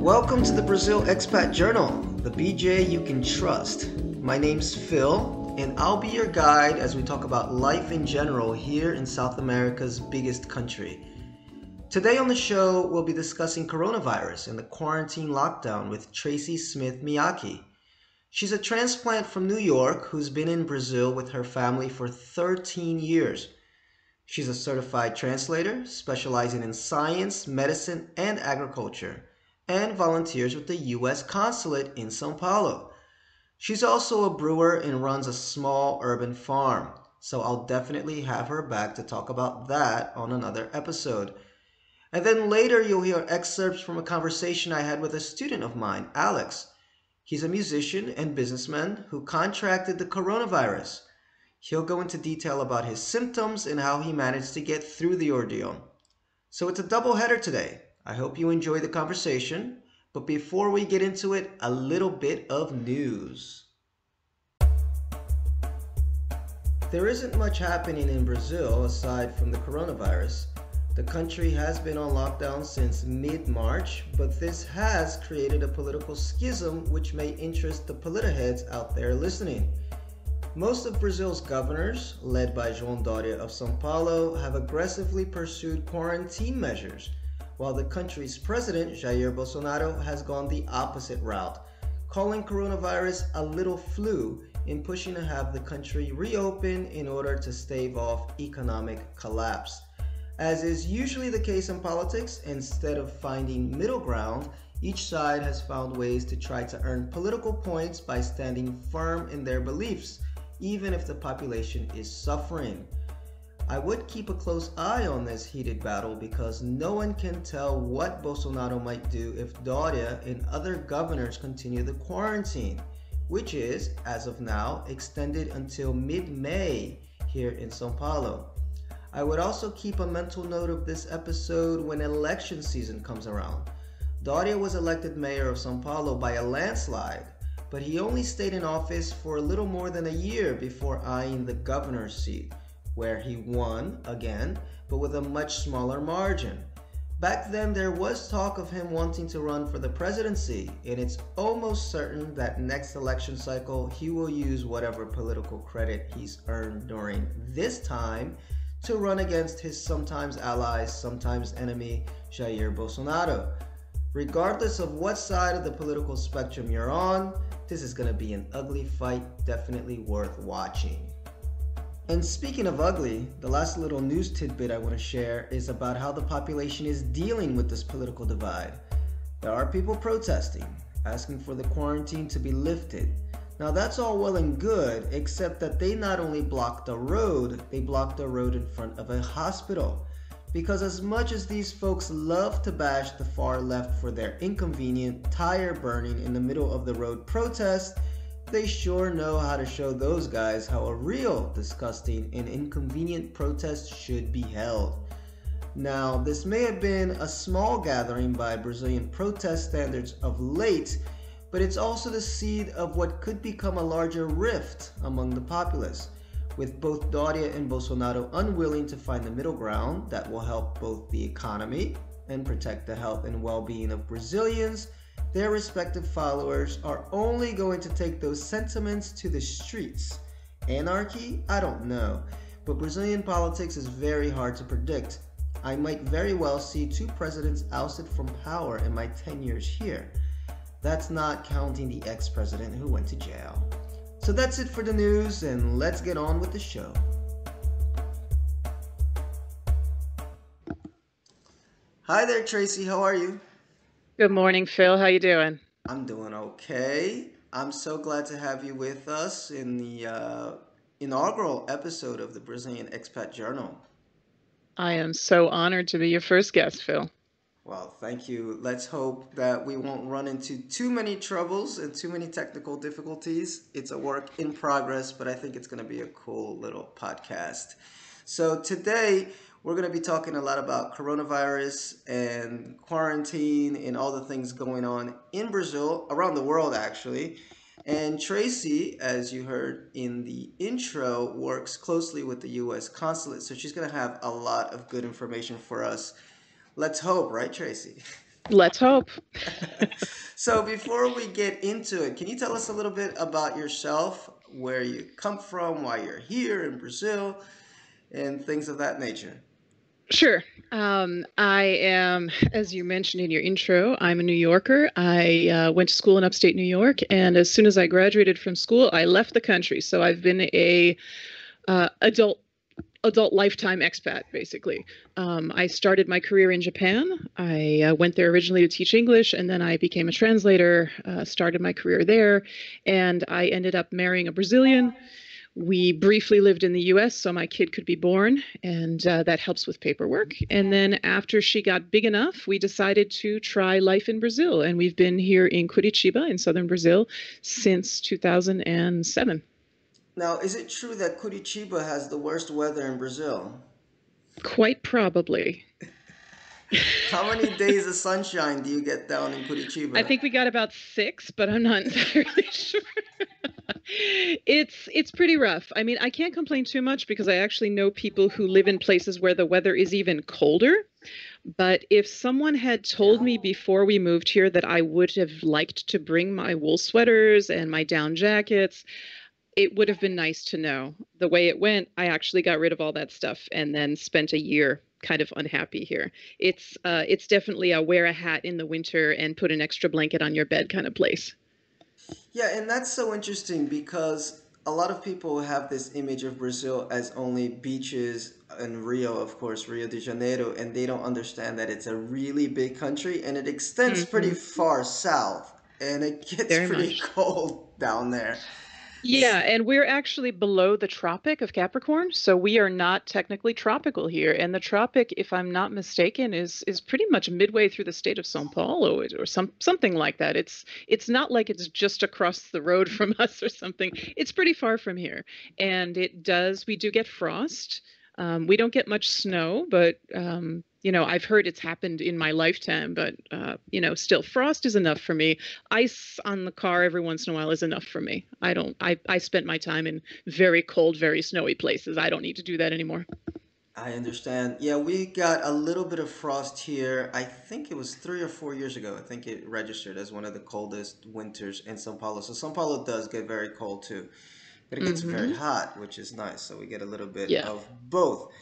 Welcome to the Brazil Expat Journal, the BJ you can trust. My name's Phil, and I'll be your guide as we talk about life in general here in South America's biggest country. Today on the show, we'll be discussing coronavirus and the quarantine lockdown with Tracy Smith Miyake. She's a transplant from New York who's been in Brazil with her family for 13 years. She's a certified translator, specializing in science, medicine, and agriculture, and volunteers with the U.S. Consulate in São Paulo. She's also a brewer and runs a small urban farm, so I'll definitely have her back to talk about that on another episode. And then later you'll hear excerpts from a conversation I had with a student of mine, Alex. He's a musician and businessman who contracted the coronavirus. He'll go into detail about his symptoms and how he managed to get through the ordeal. So it's a double header today. I hope you enjoy the conversation, but before we get into it, a little bit of news. There isn't much happening in Brazil aside from the coronavirus. The country has been on lockdown since mid-March, but this has created a political schism which may interest the politaheads out there listening. Most of Brazil's governors, led by João Dória of São Paulo, have aggressively pursued quarantine measures, while the country's president, Jair Bolsonaro, has gone the opposite route, calling coronavirus a little flu and pushing to have the country reopen in order to stave off economic collapse. As is usually the case in politics, instead of finding middle ground, each side has found ways to try to earn political points by standing firm in their beliefs, even if the population is suffering. I would keep a close eye on this heated battle because no one can tell what Bolsonaro might do if Dória and other governors continue the quarantine, which is, as of now, extended until mid-May here in São Paulo. I would also keep a mental note of this episode when election season comes around. Dória was elected mayor of São Paulo by a landslide, but he only stayed in office for a little more than a year before eyeing the governor's seat, where he won again, but with a much smaller margin. Back then, there was talk of him wanting to run for the presidency, and it's almost certain that next election cycle, he will use whatever political credit he's earned during this time to run against his sometimes ally, sometimes enemy, Jair Bolsonaro. Regardless of what side of the political spectrum you're on, this is going to be an ugly fight, definitely worth watching. And speaking of ugly, the last little news tidbit I want to share is about how the population is dealing with this political divide. There are people protesting, asking for the quarantine to be lifted. Now that's all well and good, except that they not only blocked a road, they blocked a road in front of a hospital. Because as much as these folks love to bash the far left for their inconvenient tire burning in the middle of the road protest, they sure know how to show those guys how a real disgusting and inconvenient protest should be held. Now, this may have been a small gathering by Brazilian protest standards of late, but it's also the seed of what could become a larger rift among the populace, with both Dória and Bolsonaro unwilling to find the middle ground that will help both the economy and protect the health and well-being of Brazilians. Their respective followers are only going to take those sentiments to the streets. Anarchy? I don't know. But Brazilian politics is very hard to predict. I might very well see 2 presidents ousted from power in my 10 years here. That's not counting the ex-president who went to jail. So that's it for the news, and let's get on with the show. Hi there, Tracy. How are you? Good morning, Phil. How you doing? I'm doing okay. I'm so glad to have you with us in the inaugural episode of the Brazilian Expat Journal. I am so honored to be your first guest, Phil. Well, thank you. Let's hope that we won't run into too many troubles and too many technical difficulties. It's a work in progress, but I think it's going to be a cool little podcast. So today, we're going to be talking a lot about coronavirus and quarantine and all the things going on in Brazil, around the world actually. And Tracy, as you heard in the intro, works closely with the U.S. Consulate, so she's going to have a lot of good information for us. Let's hope, right, Tracy? Let's hope. So before we get into it, can you tell us a little bit about yourself, where you come from, why you're here in Brazil, and things of that nature? Sure. I am, as you mentioned in your intro, I'm a New Yorker. I went to school in upstate New York, and as soon as I graduated from school, I left the country. So I've been a adult lifetime expat, basically. I started my career in Japan. I went there originally to teach English, and then I became a translator, started my career there, and I ended up marrying a Brazilian. We briefly lived in the US so my kid could be born, and that helps with paperwork. And then after she got big enough, we decided to try life in Brazil, and we've been here in Curitiba in southern Brazil since 2007. Now, is it true that Curitiba has the worst weather in Brazil? Quite probably. How many days of sunshine do you get down in I Curitiba? think we got about six, but I'm not entirely sure. It's pretty rough. I mean, I can't complain too much because I actually know people who live in places where the weather is even colder. But if someone had told me before we moved here that I would have liked to bring my wool sweaters and my down jackets, it would have been nice to know. The way it went, I actually got rid of all that stuff and then spent a year kind of unhappy here. It's definitely a wear a hat in the winter and put an extra blanket on your bed kind of place. Yeah, and that's so interesting because a lot of people have this image of Brazil as only beaches and Rio, of course, Rio de Janeiro, and they don't understand that it's a really big country and it extends pretty Hmm. far south and it gets Very pretty much. cold down there. Yeah, and we're actually below the Tropic of Capricorn, so we are not technically tropical here. And the tropic, if I'm not mistaken, is pretty much midway through the state of São Paulo or something like that. It's not like it's just across the road from us or something. It's pretty far from here. And we do get frost. We don't get much snow, but I've heard it's happened in my lifetime, but still frost is enough for me. Ice on the car every once in a while is enough for me. I spent my time in very cold, very snowy places. I don't need to do that anymore. I understand. Yeah, we got a little bit of frost here. I think it was 3 or 4 years ago. I think it registered as one of the coldest winters in São Paulo. So São Paulo does get very cold too, but it gets very Hmm. hot, which is nice. So we get a little bit Yeah. of both.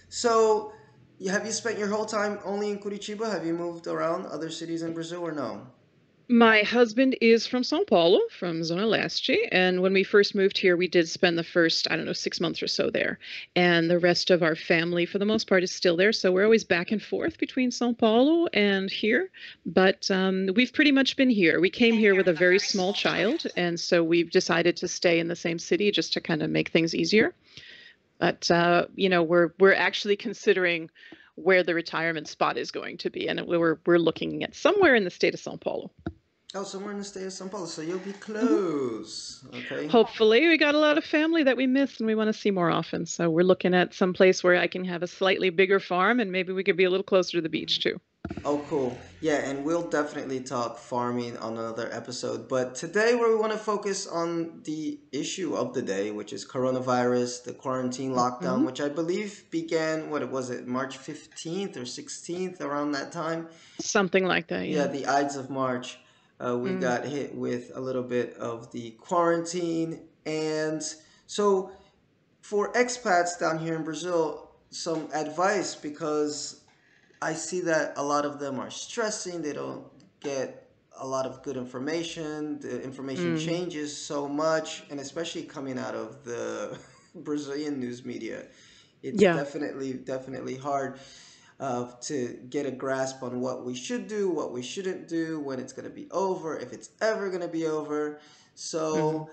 So, have you spent your whole time only in Curitiba? Have you moved around other cities in Brazil or no? My husband is from São Paulo, from Zona Leste, and when we first moved here, we did spend the first, I don't know, 6 months or so there. And the rest of our family, for the most part, is still there. So we're always back and forth between São Paulo and here. But we've pretty much been here. We came here with a very small child, and so we've decided to stay in the same city just to kind of make things easier. But we're actually considering where the retirement spot is going to be, and we're looking at somewhere in the state of São Paulo. Oh, somewhere in the state of São Paulo. So you'll be Mhm. close. Okay. Hopefully, we got a lot of family that we miss and we want to see more often. So we're looking at some place where I can have a slightly bigger farm and maybe we could be a little closer to the beach too. Oh, cool. Yeah, and we'll definitely talk farming on another episode. But today, where we want to focus on the issue of the day, which is coronavirus, the quarantine lockdown, Hmm. which I believe began, what was it, March 15th or 16th, around that time? Something like that, Yeah, yeah. the Ides of March. We Mm. got hit with a little bit of the quarantine. And so, for expats down here in Brazil, some advice because I see that a lot of them are stressing. They don't get a lot of good information. The information Mm. changes so much, and especially coming out of the Brazilian news media, it's Yeah. definitely hard to get a grasp on what we should do, what we shouldn't do, when it's going to be over, if it's ever going to be over. Mm. So,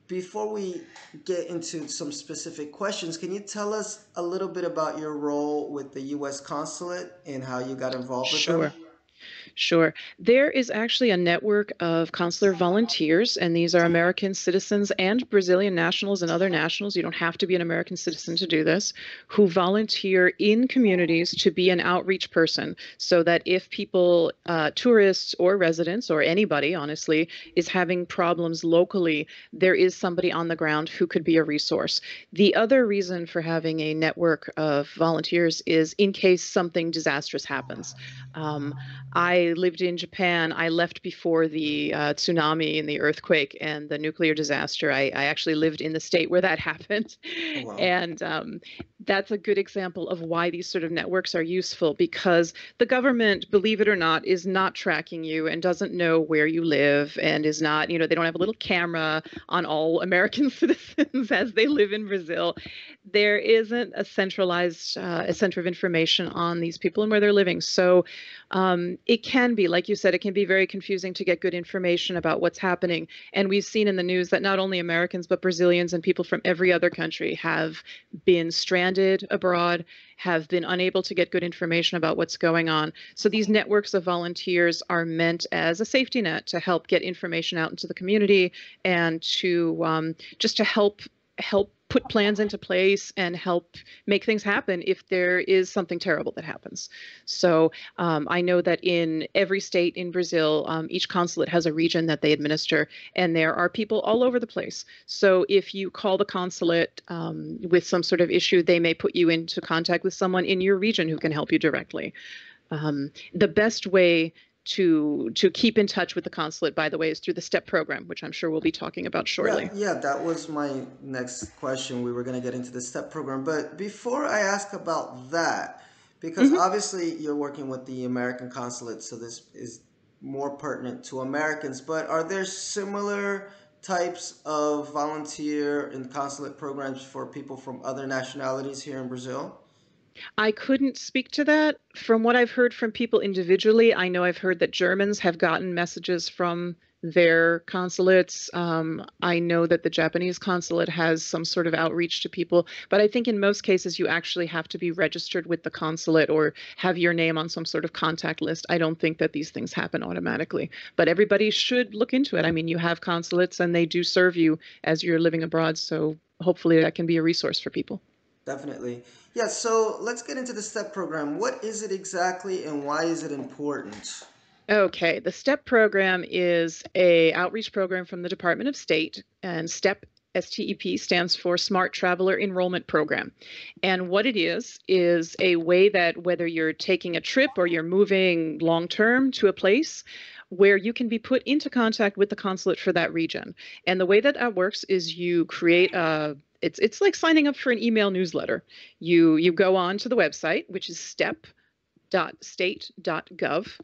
before we get into some specific questions, can you tell us a little bit about your role with the U.S. consulate and how you got involved with them? Sure. Sure. There is actually a network of consular volunteers, and these are American citizens and Brazilian nationals and other nationals. You don't have to be an American citizen to do this, who volunteer in communities to be an outreach person so that if people, tourists or residents or anybody, honestly, is having problems locally, there is somebody on the ground who could be a resource. The other reason for having a network of volunteers is in case something disastrous happens. Um, I I lived in Japan. I left before the tsunami and the earthquake and the nuclear disaster. I actually lived in the state where that happened. Oh, wow. And that's a good example of why these sort of networks are useful because the government, believe it or not, is not tracking you and doesn't know where you live and is not, they don't have a little camera on all American citizens as they live in Brazil. There isn't a center of information on these people and where they're living. So it can be, like you said, it can be very confusing to get good information about what's happening. And we've seen in the news that not only Americans, but Brazilians and people from every other country have been stranded abroad, have been unable to get good information about what's going on. So these networks of volunteers are meant as a safety net to help get information out into the community and to just to help put plans into place and help make things happen if there is something terrible that happens. So I know that in every state in Brazil, each consulate has a region that they administer, and there are people all over the place. So if you call the consulate with some sort of issue, they may put you into contact with someone in your region who can help you directly. The best way to keep in touch with the consulate, by the way, is through the STEP program, which I'm sure we'll be talking about Yeah, shortly. yeah, that was my next question. We were going to get into the STEP program. But before I ask about that, because Hmm. obviously you're working with the American consulate, so this is more pertinent to Americans, but are there similar types of volunteer and consulate programs for people from other nationalities here in Brazil? I couldn't speak to that. From what I've heard from people individually, I know I've heard that Germans have gotten messages from their consulates. I know that the Japanese consulate has some sort of outreach to people, but I think in most cases you actually have to be registered with the consulate or have your name on some sort of contact list. I don't think that these things happen automatically, but everybody should look into it. I mean, you have consulates and they do serve you as you're living abroad, so hopefully that can be a resource for people. Definitely. Yeah, so let's get into the STEP program. What is it exactly and why is it important? Okay, the STEP program is a outreach program from the Department of State, and STEP stands for Smart Traveler Enrollment Program. And what it is a way that whether you're taking a trip or you're moving long term to a place where you can be put into contact with the consulate for that region. And the way that that works is you create a it's like signing up for an email newsletter. You go on to the website, which is step.state.gov,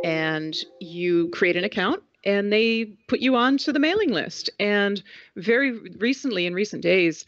and you create an account and they put you on to the mailing list. And very recently, in recent days,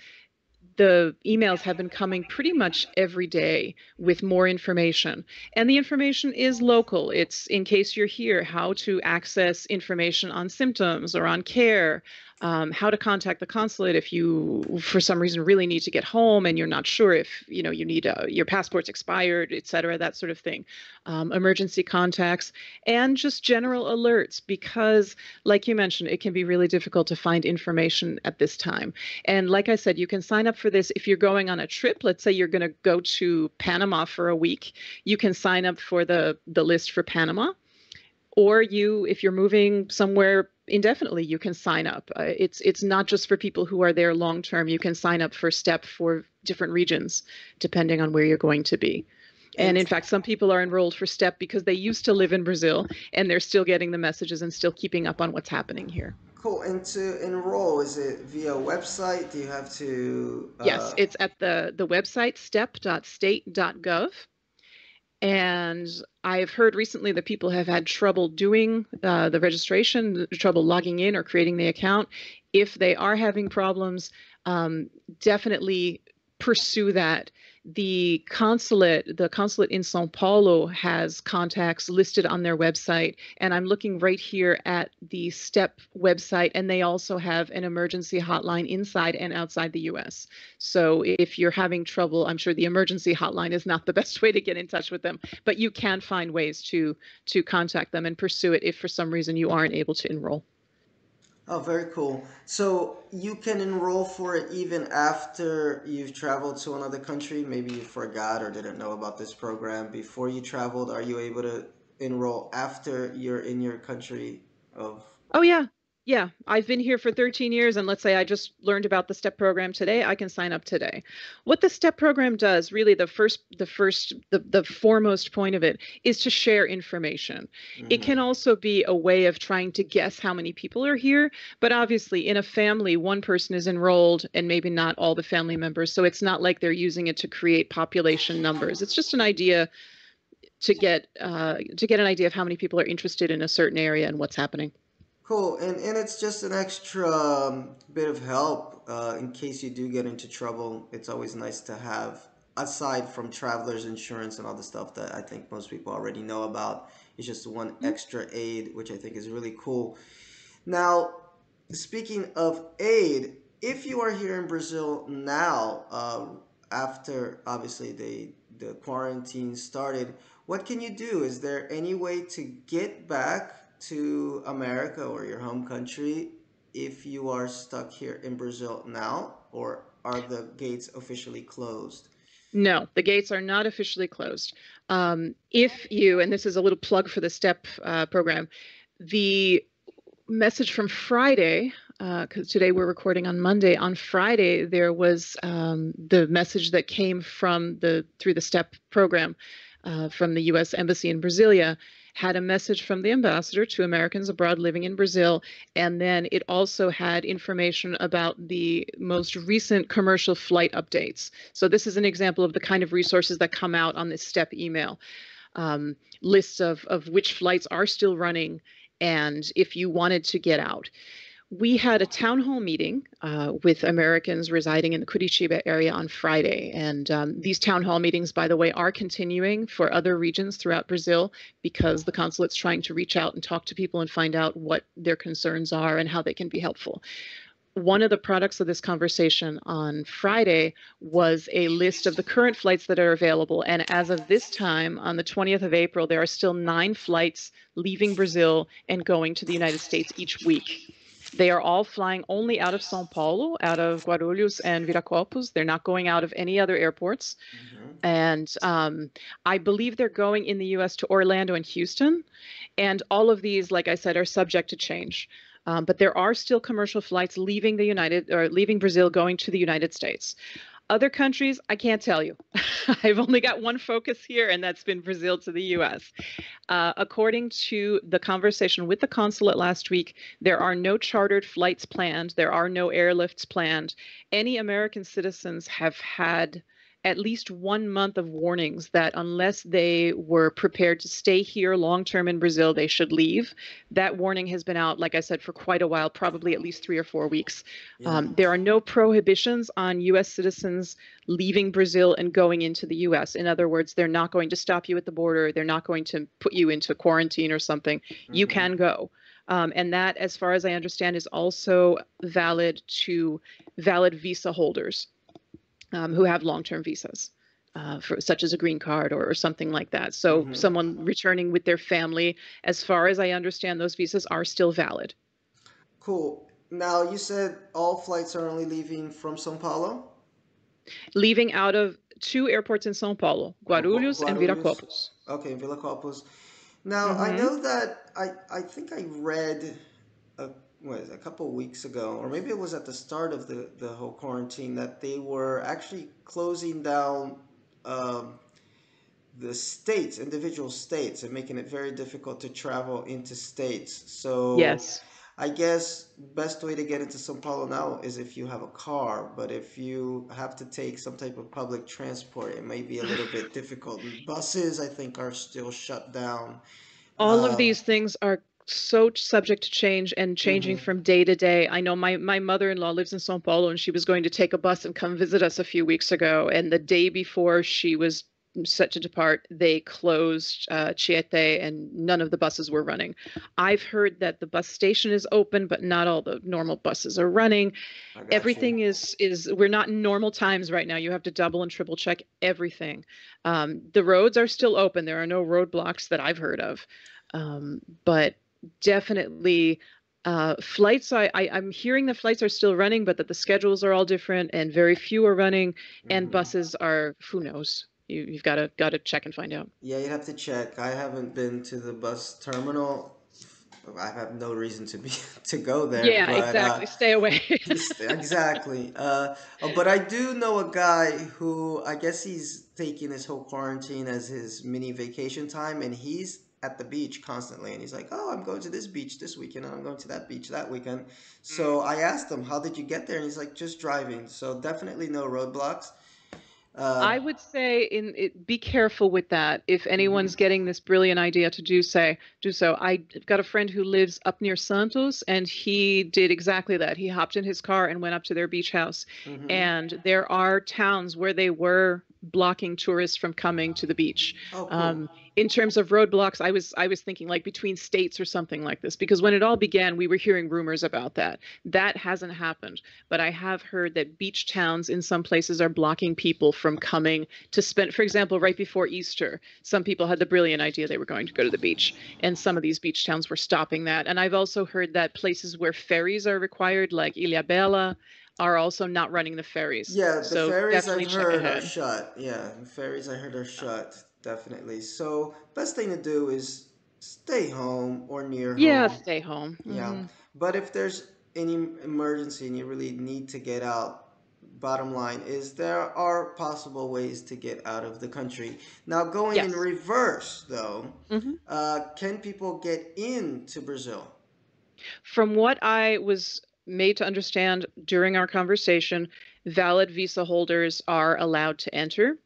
the emails have been coming pretty much every day with more information. And the information is local. It's in case you're here, how to access information on symptoms or on care, how to contact the consulate if you, for some reason, really need to get home and you're not sure if you need your passport's expired, et cetera, that sort of thing. Emergency contacts and just general alerts because, like you mentioned, it can be really difficult to find information at this time. And like I said, you can sign up for this if you're going on a trip. Let's say you're going to go to Panama for a week. You can sign up for the list for Panama. Or if you're moving somewhere indefinitely, you can sign up. It's not just for people who are there long term. You can sign up for STEP for different regions, depending on where you're going to be. And And in fact, some people are enrolled for STEP because they used to live in Brazil and they're still getting the messages and still keeping up on what's happening here. cool. And to enroll, is it via website? Do you have to Yes, it's at the website step.state.gov. And I've heard recently that people have had trouble doing the registration, trouble logging in or creating the account. If they are having problems, definitely pursue that. The consulate in São Paulo has contacts listed on their website, and I'm looking right here at the STEP website, and they also have an emergency hotline inside and outside the US. So if you're having trouble, I'm sure the emergency hotline is not the best way to get in touch with them, but you can find ways to contact them and pursue it if for some reason you aren't able to enroll. Oh, very cool. So you can enroll for it even after you've traveled to another country. Maybe you forgot or didn't know about this program before you traveled. Are you able to enroll after you're in your country of? Oh yeah. Yeah, I've been here for 13 years, and let's say I just learned about the STEP program today, I can sign up today. What the STEP program does, really the foremost point of it is to share information. It Mm-hmm. can also be a way of trying to guess how many people are here, but obviously in a family, one person is enrolled and maybe not all the family members, so it's not like they're using it to create population numbers. It's just an idea to get an idea of how many people are interested in a certain area and what's happening. Cool, and it's just an extra bit of help in case you do get into trouble. It's always nice to have, aside from travelers insurance and all the stuff that I think most people already know about. It's just one extra aid, which I think is really cool. Now, speaking of aid, if you are here in Brazil now, after obviously the quarantine started, what can you do? Is there any way to get back to America or your home country if you are stuck here in Brazil now, or are the gates officially closed? No, the gates are not officially closed. If you, and this is a little plug for the STEP program, the message from Friday, because today we're recording on Monday. On Friday, there was the message that came from through the STEP program from the U.S. Embassy in Brasilia, had a message from the ambassador to Americans abroad living in Brazil, and then it also had information about the most recent commercial flight updates. So this is an example of the kind of resources that come out on this STEP email. Lists of which flights are still running and if you wanted to get out. We had a town hall meeting with Americans residing in the Curitiba area on Friday. And these town hall meetings, by the way, are continuing for other regions throughout Brazil because the consulate's trying to reach out and talk to people and find out what their concerns are and how they can be helpful. One of the products of this conversation on Friday was a list of the current flights that are available. And as of this time, on the 20th of April, there are still 9 flights leaving Brazil and going to the United States each week. They are all flying only out of São Paulo, out of Guarulhos and Viracopos. They're not going out of any other airports. Mm-hmm. And I believe they're going in the US to Orlando and Houston. And all of these, like I said, are subject to change. But there are still commercial flights leaving leaving Brazil going to the United States. Other countries, I can't tell you. I've only got one focus here, and that's been Brazil to the US. According to the conversation with the consulate last week, there are no chartered flights planned. There are no airlifts planned. Any American citizens have had at least 1 month of warnings that unless they were prepared to stay here long term in Brazil, they should leave. That warning has been out, like I said, for quite a while, probably at least 3 or 4 weeks. Yeah. There are no prohibitions on U.S. citizens leaving Brazil and going into the U.S. In other words, they're not going to stop you at the border. They're not going to put you into quarantine or something. You Mm-hmm. can go. And that, as far as I understand, is also valid to valid visa holders who have long-term visas, such as a green card or something like that. So Mm-hmm. someone returning with their family, as far as I understand, those visas are still valid. Cool. Now you said all flights are only leaving from São Paulo? Leaving out of 2 airports in São Paulo, Oh, Guarulhos and Guarulhos. Viracopos. Okay, Villa-Copos. Now I Hmm. know that I think I read a, a couple of weeks ago, or maybe it was at the start of the whole quarantine, that they were actually closing down um, the states, individual states, and making it very difficult to travel into states. So Yes. I guess best way to get into São Paulo now is if you have a car, but if you have to take some type of public transport, it may be a little bit difficult. And buses, I think, are still shut down. All of these things are so subject to change and changing Mhm. from day to day. I know my mother-in-law lives in São Paulo and she was going to take a bus and come visit us a few weeks ago. And the day before she was set to depart, they closed Chiete and none of the buses were running. I've heard that the bus station is open, but not all the normal buses are running. I got you. Everything is we're not in normal times right now. You have to double and triple check everything. The roads are still open. There are no roadblocks that I've heard of. But definitely flights I'm hearing the flights are still running, but that the schedules are all different and very few are running, and Hmm. buses are, who knows. You've got to check and find out. Yeah, you have to check. I haven't been to the bus terminal I have no reason to be to go there, Yeah, but exactly. Stay away. exactly. But I do know a guy who I guess he's taking his whole quarantine as his mini vacation time, and he's at the beach constantly. And he's like, "Oh, I'm going to this beach this weekend, and I'm going to that beach that weekend." So I asked him, "How did you get there?" And he's like, "Just driving." So definitely no roadblocks. Uh, I would say be careful with that. If mhm. anyone's getting this brilliant idea to do so. I've got a friend who lives up near Santos, and he did exactly that. He hopped in his car and went up to their beach house. Mhm. And there are towns where they were blocking tourists from coming to the beach. Oh, cool. Um, in terms of roadblocks, I was thinking like between states or something like this, because when it all began, we were hearing rumors about that. That hasn't happened, but I have heard that beach towns in some places are blocking people from coming to spend, for example, right before Easter, some people had the brilliant idea they were going to go to the beach, and some of these beach towns were stopping that. And I've also heard that places where ferries are required, like Ilha Bela, are also not running the ferries. Yeah, the So ferries I've definitely check heard are ahead. shut. Yeah, the ferries I heard are shut, definitely. So, best thing to do is stay home or near Yeah, home. stay home. Yeah. Hmm. But if there's any emergency and you really need to get out, bottom line is there are possible ways to get out of the country. Now, going in Yes. reverse, though, Hmm. can people get into Brazil? From what I was made to understand during our conversation, valid visa holders are allowed to enter.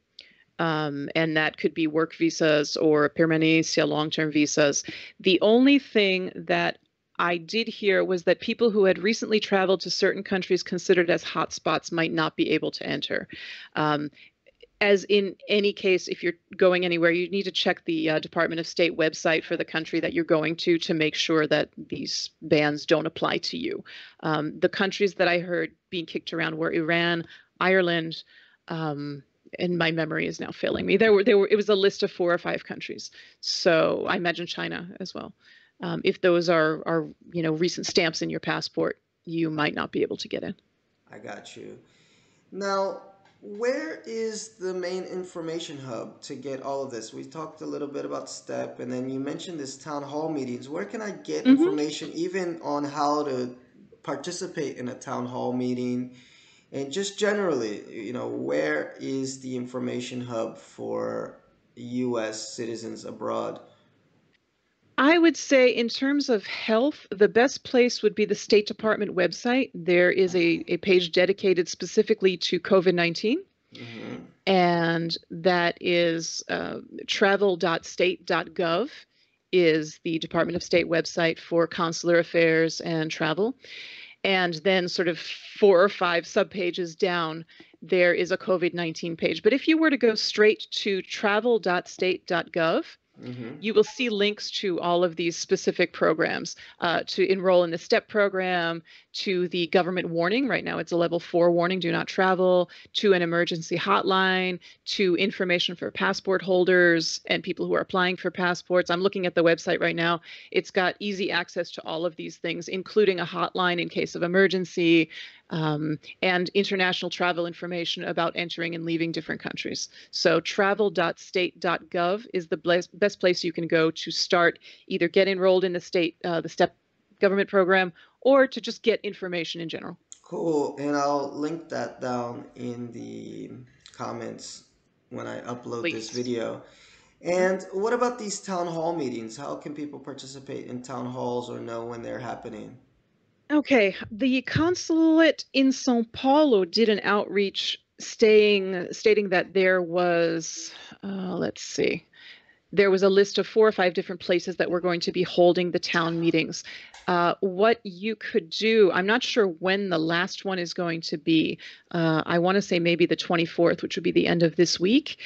And that could be work visas or permanencia, long-term visas. The only thing that I did hear was that people who had recently traveled to certain countries considered as hotspots might not be able to enter. Um, as in any case, if you're going anywhere, you need to check the Department of State website for the country that you're going to make sure that these bans don't apply to you. The countries that I heard being kicked around were Iran, Ireland, um, and my memory is now failing me. It was a list of 4 or 5 countries. So I imagine China as well. If those are recent stamps in your passport, you might not be able to get in. I got you. Now, where is the main information hub to get all of this? We talked a little bit about STEP, and then you mentioned this town hall meetings. Where can I get Hmm. information, even on how to participate in a town hall meeting? And just generally, where is the information hub for U.S. citizens abroad? I would say, in terms of health, the best place would be the State Department website. There is a page dedicated specifically to COVID-19, Mm-hmm. and that is travel.state.gov is the Department of State website for consular affairs and travel. And then, sort of 4 or 5 subpages down, there is a COVID-19 page. But if you were to go straight to travel.state.gov, Mm-hmm. you will see links to all of these specific programs, to enroll in the STEP program, to the government warning. Right now, it's a level 4 warning, do not travel, to an emergency hotline, to information for passport holders and people who are applying for passports. I'm looking at the website right now. It's got easy access to all of these things, including a hotline in case of emergency, and international travel information about entering and leaving different countries. So travel.state.gov is the best place you can go to start, either get enrolled in the STEP government program, or to just get information in general. Cool, and I'll link that down in the comments when I upload this Please. video. Mhm. And what about these town hall meetings? How can people participate in town halls or know when they're happening? Okay, the consulate in Sao Paulo did an outreach stating that there was, let's see, there was a list of 4 or 5 different places that were going to be holding the town meetings. What you could do, I'm not sure when the last one is going to be. I want to say maybe the 24th, which would be the end of this week.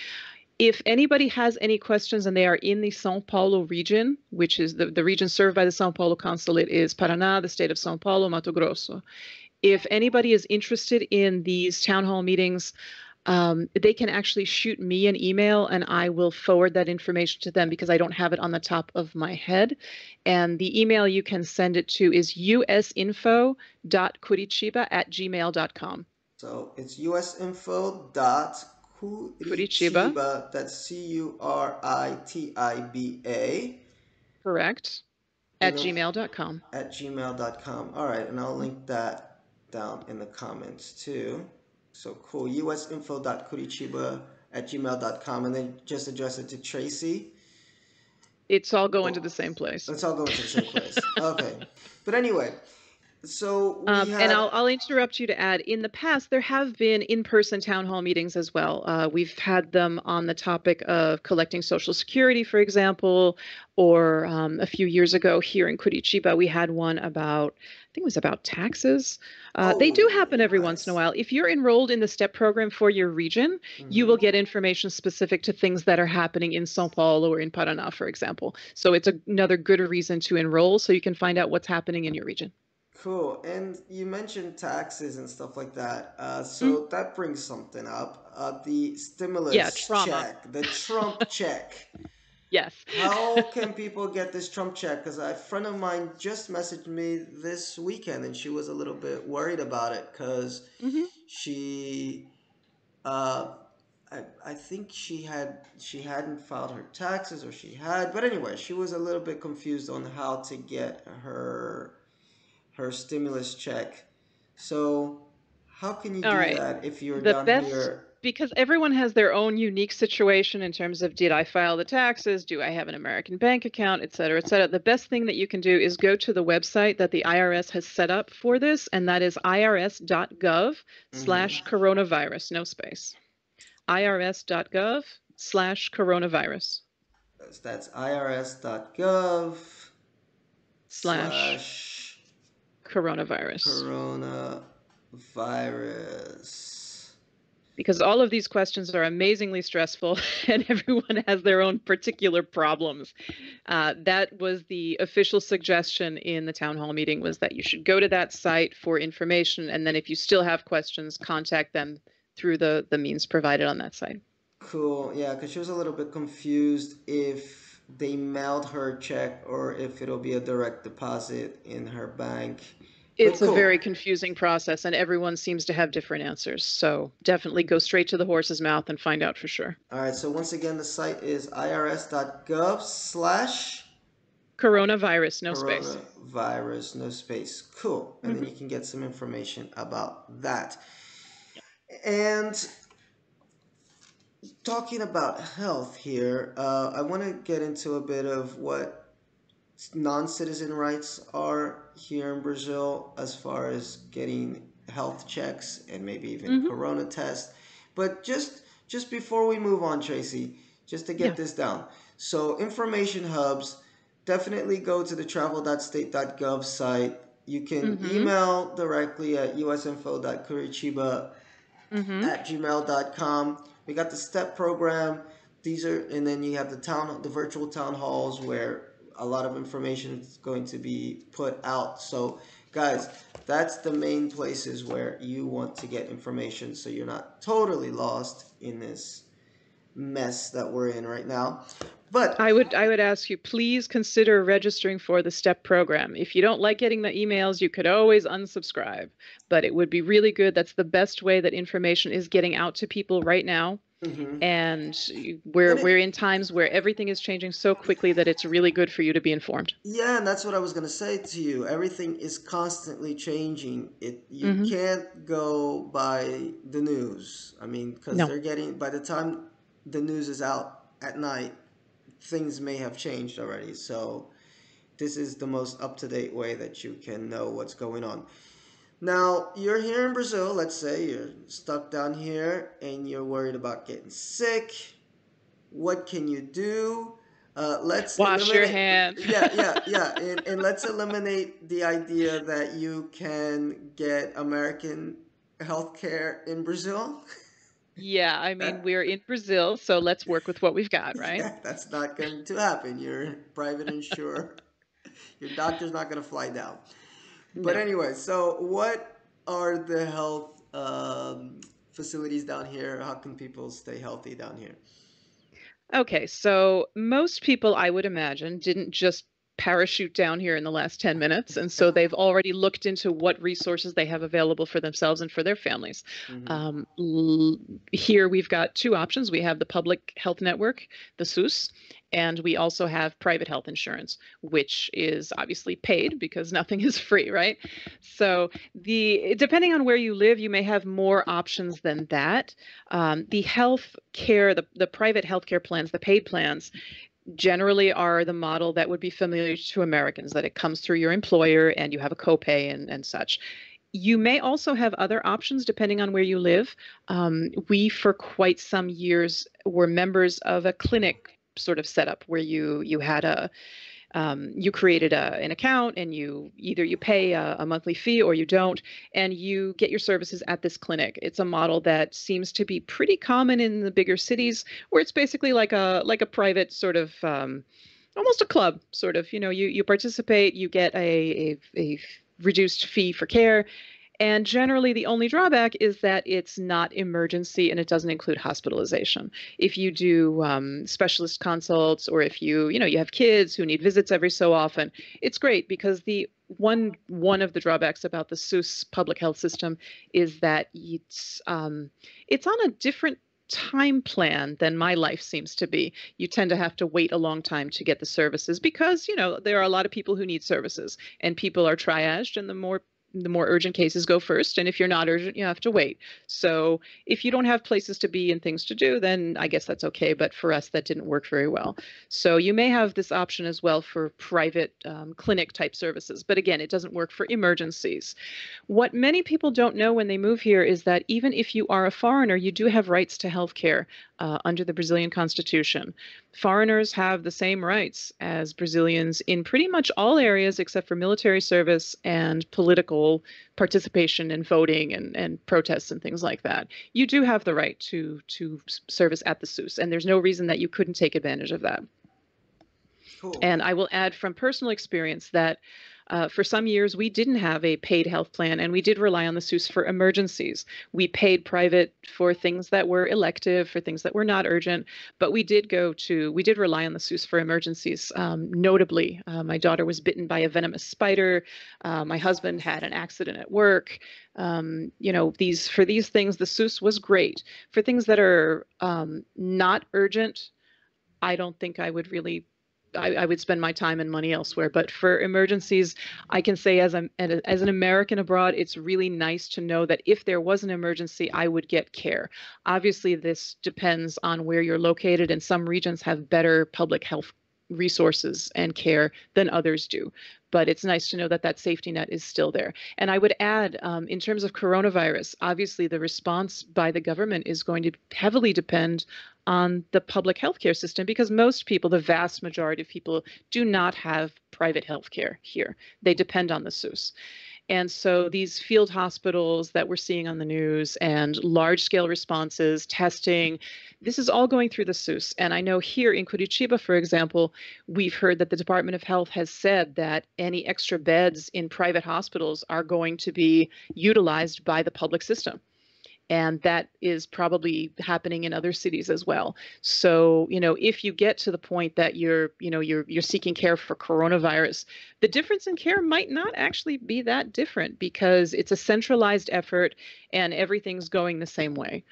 If anybody has any questions and they are in the Sao Paulo region, which is the region served by the Sao Paulo consulate is Paraná, the state of Sao Paulo, Mato Grosso. If anybody is interested in these town hall meetings, they can actually shoot me an email and I will forward that information to them because I don't have it on the top of my head. And the email you can send it to is usinfo.curitiba@gmail.com. So it's usinfo.curitiba, Curitiba, that's Curitiba, correct. And At gmail.com. at gmail.com. All right, and I'll link that down in the comments too. So cool. usinfo.curitiba at gmail.com, and then just address it to Tracy. It's all going to Oh, the same place. it's all going to the same place. Okay. But anyway, so we And had. I'll interrupt you to add, in the past, there have been in-person town hall meetings as well. We've had them on the topic of collecting Social Security, for example, or a few years ago here in Curitiba, we had one about, I think it was about taxes. They do Oh, happen every once in a nice. while. If you're enrolled in the STEP program for your region, you will Hmm. get information specific to things that are happening in São Paulo or in Paraná, for example. So it's another good reason to enroll so you can find out what's happening in your region. Cool. And you mentioned taxes and stuff like that. Mm, So that brings something up. The yeah, stimulus trauma. check, the Trump check. Yes. How can people get this Trump check? Because a friend of mine just messaged me this weekend and she was a little bit worried about it because Hmm. she, uh, I think she hadn't filed her taxes or she had, but anyway, she was a little bit confused on how to get her stimulus check. So how can you All do right. that if you're The down best, here? because everyone has their own unique situation in terms of did I file the taxes? Do I have an American bank account, et cetera, et cetera. The best thing that you can do is go to the website that the IRS has set up for this, and that is Hmm. irs.gov/coronavirus, no space. irs.gov/coronavirus That's irs.gov slash slash coronavirus. coronavirus. Because all of these questions are amazingly stressful and everyone has their own particular problems. That was the official suggestion in the town hall meeting, was that you should go to that site for information, and then if you still have questions, contact them through the means provided on that site. Cool. Yeah, because she was a little bit confused if they mailed her a check or if it'll be a direct deposit in her bank. But It's a cool. very confusing process, and everyone seems to have different answers. So definitely go straight to the horse's mouth and find out for sure. All right. So once again, the site is irs.gov slash Coronavirus, no space. coronavirus, no space. Cool. And then Hmm. you can get some information about that. And talking about health here, I want to get into a bit of what non-citizen rights are here in Brazil as far as getting health checks and maybe even Hmm. corona tests. But just before we move on, Tracy, just to get Yeah. this down. So information hubs, definitely go to the travel.state.gov site. You can Hmm. email directly at usinfo.curitiba Hmm. at gmail.com. We got the STEP program. These are, and then you have the virtual town halls where a lot of information is going to be put out. So, guys, that's the main places where you want to get information so you're not totally lost in this mess that we're in right now. But I would ask you, please consider registering for the STEP program. If you don't like getting the emails, you could always unsubscribe, but it would be really good. That's the best way that information is getting out to people right now. mhm. And we're and we're it in times where everything is changing so quickly that it's really good for you to be informed. Yeah, and that's what I was gonna say to you. Everything is constantly changing. You Hmm. can't go by the news. I mean, because No. they're getting by the time the news is out at night, things may have changed already. So this is the most up to date way that you can know what's going on. Now you're here in Brazil. Let's say you're stuck down here and you're worried about getting sick. What can you do? Let's Wash your eliminate. hands. Yeah, and let's eliminate the idea that you can get American healthcare in Brazil. Yeah, I mean, That we're in Brazil, so let's work with what we've got, right? yeah, that's not going to happen. You're private insurer. Your doctor's not going to fly down. But No. anyway, so what are the health facilities down here? How can people stay healthy down here? Okay, so most people, I would imagine, didn't just parachute down here in the last 10 minutes. And so they've already looked into what resources they have available for themselves and for their families. Hmm. Um, Here we've got two options. We have the public health network, the SUS, and we also have private health insurance, which is obviously paid because nothing is free, right? So depending on where you live, you may have more options than that. The health care, the private healthcare plans, the paid plans, generally are the model that would be familiar to Americans, that it comes through your employer and you have a copay and such. You may also have other options depending on where you live. We, for quite some years, were members of a clinic sort of setup where you had you created an account, and you pay a monthly fee or you don't, and you get your services at this clinic. It's a model that seems to be pretty common in the bigger cities, where it's basically like a private sort of almost a club sort of. You participate, you get a reduced fee for care, and generally, the only drawback is that it's not emergency and it doesn't include hospitalization. If you do specialist consults, or if you have kids who need visits every so often, it's great, because the one of the drawbacks about the SUS public health system is that it's on a different time plan than my life seems to be. You tend to have to wait a long time to get the services because, there are a lot of people who need services, and people are triaged, and the more urgent cases go first. And if you're not urgent, you have to wait. So if you don't have places to be and things to do, then I guess that's okay. But for us, that didn't work very well. So you may have this option as well for private clinic type services. But again, it doesn't work for emergencies. What many people don't know when they move here is that even if you are a foreigner, you do have rights to health care under the Brazilian Constitution. Foreigners have the same rights as Brazilians in pretty much all areas except for military service and political participation in voting and protests and things like that. You do have the right to service at the SUS, and there's no reason that you couldn't take advantage of that. Cool. And I will add from personal experience that for some years we didn't have a paid health plan, and we did rely on the SUS for emergencies. We paid private for things that were elective, for things that were not urgent, but we did rely on the SUS for emergencies. Notably, my daughter was bitten by a venomous spider. My husband had an accident at work. For these things, the SUS was great. For things that are not urgent, I don't think I would spend my time and money elsewhere. But for emergencies, I can say as an American abroad, it's really nice to know that if there was an emergency, I would get care. Obviously, this depends on where you're located, and some regions have better public health resources and care than others do. But it's nice to know that that safety net is still there. And I would add, in terms of coronavirus, obviously the response by the government is going to heavily depend on the public healthcare system, because most people, the vast majority of people, do not have private healthcare here. They depend on the SUS. And so these field hospitals that we're seeing on the news and large scale responses, testing, this is all going through the SUS. And I know here in Curitiba, for example, we've heard that the Department of Health has said that any extra beds in private hospitals are going to be utilized by the public system. And that is probably happening in other cities as well. So, if you get to the point that you're seeking care for coronavirus, the difference in care might not actually be that different, because it's a centralized effort and everything's going the same way.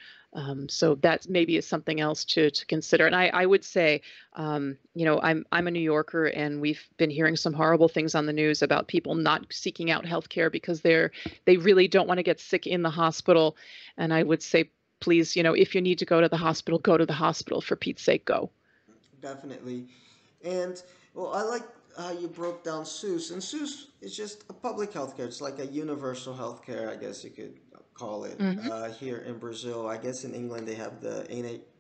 So that maybe is something else to consider. And I would say, I'm a New Yorker, and we've been hearing some horrible things on the news about people not seeking out healthcare because they really don't want to get sick in the hospital. And I would say, please, if you need to go to the hospital, go to the hospital. For Pete's sake, go. Definitely. And well, I like how you broke down SUS. And SUS is just a public healthcare. It's like a universal healthcare, I guess you could call it. Hmm. Here in Brazil, I guess in England they have the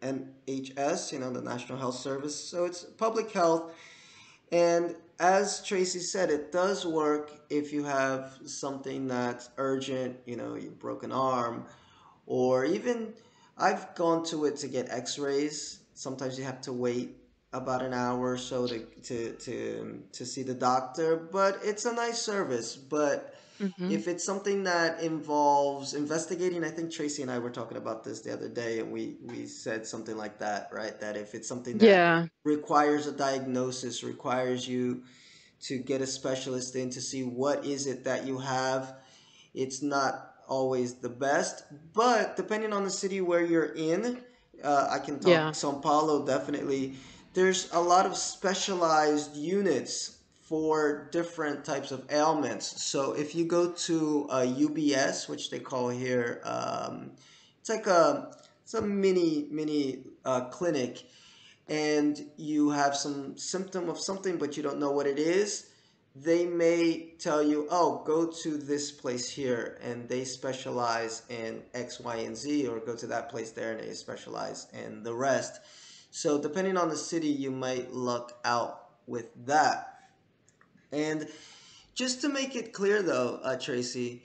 NHS, the National Health Service. So it's public health. And as Tracy said, it does work if you have something that's urgent, you broke an arm, or even I've gone to it to get x-rays. Sometimes you have to wait about an hour or so to see the doctor, but it's a nice service. But Hmm. if it's something that involves investigating, I think Tracy and I were talking about this the other day, and we said something like that, right? That if it's something that Yeah. requires a diagnosis, requires you to get a specialist in to see what is it that you have. It's not always the best, but depending on the city where you're in, I can talk Yeah. Sao Paulo definitely. There's a lot of specialized units for different types of ailments. So if you go to UBS, which they call here, it's like it's a mini clinic, and you have some symptom of something, but you don't know what it is, they may tell you, oh, go to this place here, and they specialize in X, Y, and Z, or go to that place there, and they specialize in the rest. So, depending on the city, you might luck out with that. And just to make it clear, though, Tracy,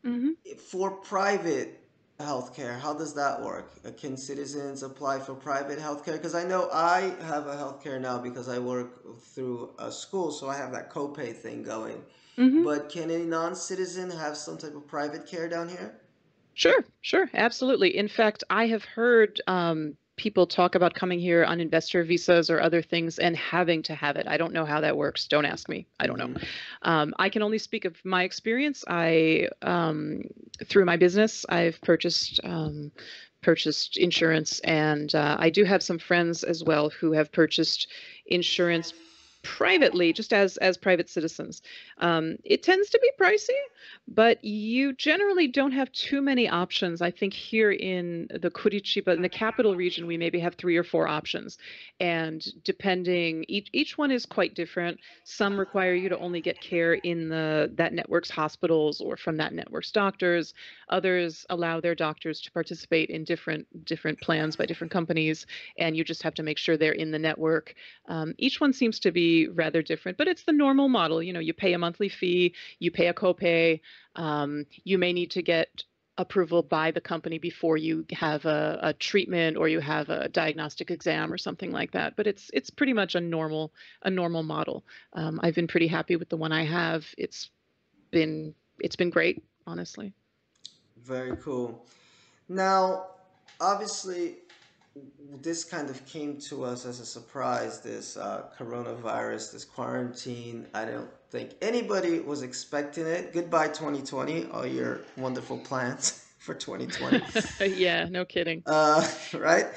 Hmm. for private healthcare, how does that work? Can citizens apply for private healthcare? Because I know I have a healthcare now because I work through a school, so I have that copay thing going. Hmm. But can a non-citizen have some type of private care down here? Sure, sure, absolutely. In fact, I have heard people talk about coming here on investor visas or other things and having to have it. I don't know how that works. Don't ask me. I don't know. Mm-hmm. I can only speak of my experience. Through my business, I've purchased insurance, and I do have some friends as well who have purchased insurance privately, just as private citizens. It tends to be pricey, but you generally don't have too many options. I think here in the Curitiba, in the capital region, we maybe have 3 or 4 options. And depending, each one is quite different. Some require you to only get care in that network's hospitals or from that network's doctors. Others allow their doctors to participate in different plans by different companies, and you just have to make sure they're in the network. Each one seems to be rather different, but it's the normal model. You know, you pay a monthly fee, you pay a copay. You may need to get approval by the company before you have a treatment or you have a diagnostic exam or something like that. But it's pretty much a normal model. I've been pretty happy with the one I have. It's been great, honestly. Very cool. Now, obviously, this kind of came to us as a surprise, this coronavirus, this quarantine. I don't think anybody was expecting it. Goodbye 2020, all your wonderful plans for 2020. Yeah, no kidding. Right?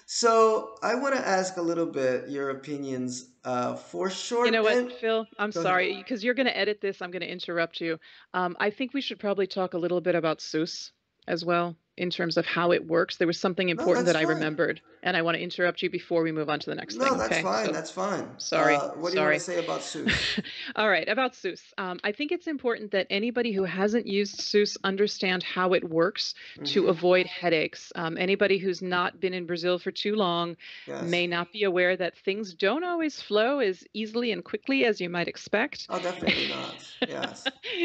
So I want to ask a little bit your opinions for You short know what, and Phil? I'm go ahead. sorry, because you're going to edit this. I'm going to interrupt you. I think we should probably talk a little bit about Seuss as well in terms of how it works. There was something No, important that's that I fine. remembered, and I want to interrupt you before we move on to the next No, thing, that's okay? fine. So That's fine. sorry, What do you want to sorry. say about Seuss? All right, about Seuss. I think it's important that anybody who hasn't used Seuss understand how it works to Mm-hmm. avoid headaches. Anybody who's not been in Brazil for too long Yes. may not be aware that things don't always flow as easily and quickly as you might expect. Oh, definitely not. Yes.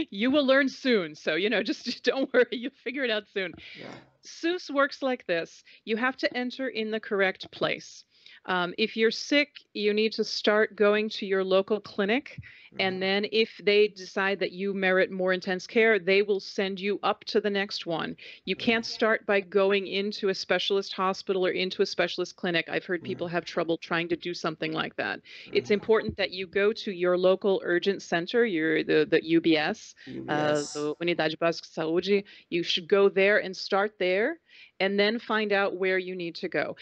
You will learn soon. So, just don't worry. You'll figure it out soon. Yeah. Seuss works like this. You have to enter in the correct place. If you're sick, you need to start going to your local clinic. And Mm-hmm. then, if they decide that you merit more intense care, they will send you up to the next one. You can't start by going into a specialist hospital or into a specialist clinic. I've heard Mm-hmm. people have trouble trying to do something like that. It's Mm-hmm. important that you go to your local urgent center, the UBS, UBS. the Unidade Básica de Saúde. You should go there and start there, and then find out where you need to go.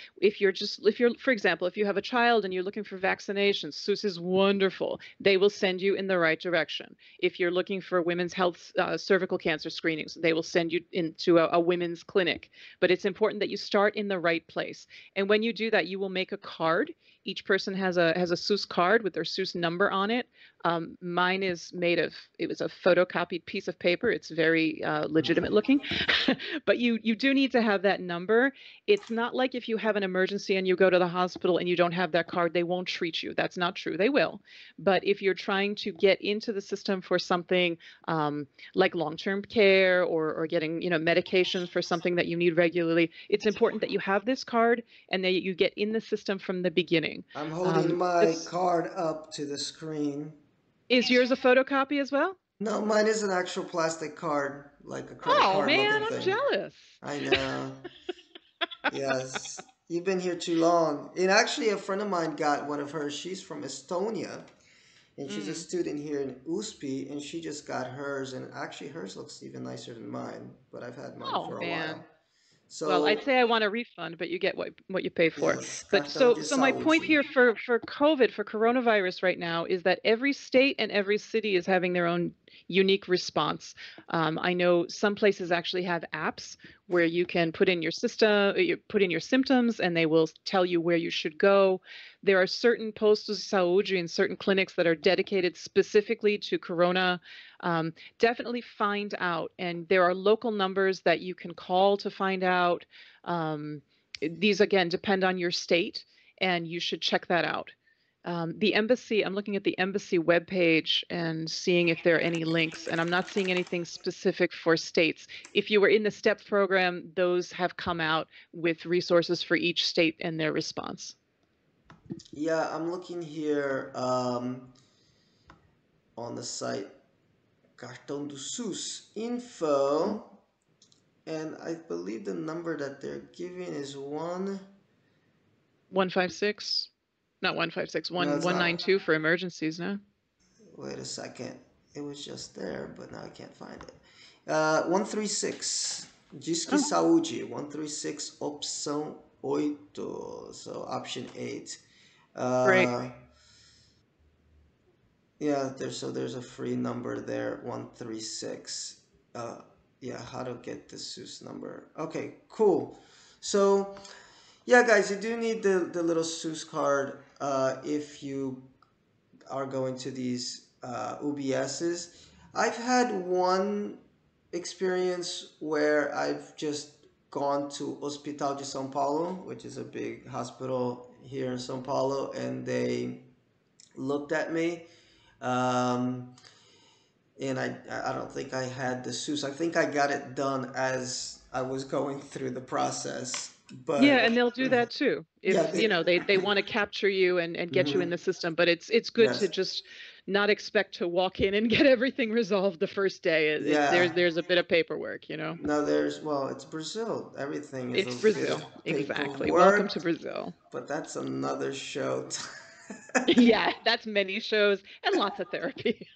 For example, if you have a child and you're looking for vaccinations, SUS is wonderful. They will send you in the right direction. If you're looking for women's health, cervical cancer screenings, they will send you into a women's clinic. But it's important that you start in the right place. And when you do that, you will make a card. Each person has a SUS card with their SUS number on it. Mine is it was a photocopied piece of paper. It's very legitimate Mm-hmm. looking. But you do need to have that number. It's not like if you have an emergency and you go to the hospital and you don't have that card, they won't treat you. That's not true. They will. But if you're trying to get into the system for something like long-term care, or getting medications for something that you need regularly, it's important that you have this card and that you get in the system from the beginning. I'm holding my This card up to the screen. is yours a photocopy as well? No, mine is an actual plastic card, like a credit Oh card man, looking I'm thing. jealous. I know. Yes. You've been here too long. And actually, a friend of mine got one of hers. She's from Estonia. and she's a Mm. student here in USP, and she just got hers, and actually hers looks even nicer than mine, but I've had mine Oh for a while. man. Well, I'd So, say I want a refund, but you get what you pay for. yes, But cartão de so my point saúde. here for COVID, for coronavirus right now, is that every state and every city is having their own unique response. I know some places actually have apps where you can put in your system, you put in your symptoms, and they will tell you where you should go. There are certain postos de saúde and certain clinics that are dedicated specifically to corona. Definitely find out. And there are local numbers that you can call to find out. These, again, depend on your state, and you should check that out. The embassy, I'm looking at the embassy webpage and seeing if there are any links, and I'm not seeing anything specific for states. If you were in the STEP program, those have come out with resources for each state and their response. Yeah, I'm looking here on the site Cartão do SUS Mhm. info, and I believe the number that they're giving is one. 156, not 156, No, it's not. 192 for emergencies, no? Wait a second. It was just there, but now I can't find it. 136. Disque Oh, Saúde. 136 opção 8. So option 8. great. Uh, yeah, there's a free number there. 136. Uh, yeah, how to get the SUS number. Okay, cool. So yeah, guys, you do need the little SUS card if you are going to these UBSs. I've had one experience where I've just gone to Hospital de São Paulo, which is a big hospital here in São Paulo, and they looked at me. Um, and I don't think I had the SUS. I think I got it done as I was going through the process. Yeah, But and they'll do that too. yeah, If, they want to capture you and get you in mhm, the system, but it's good to yes, just not expect to walk in and get everything resolved the first day. yeah. There's a bit of paperwork. No, well, it's Brazil. Everything is a It's bit of Brazil. Exactly. Welcome to paperwork, Brazil. but that's another show. Yeah, that's many shows and lots of therapy.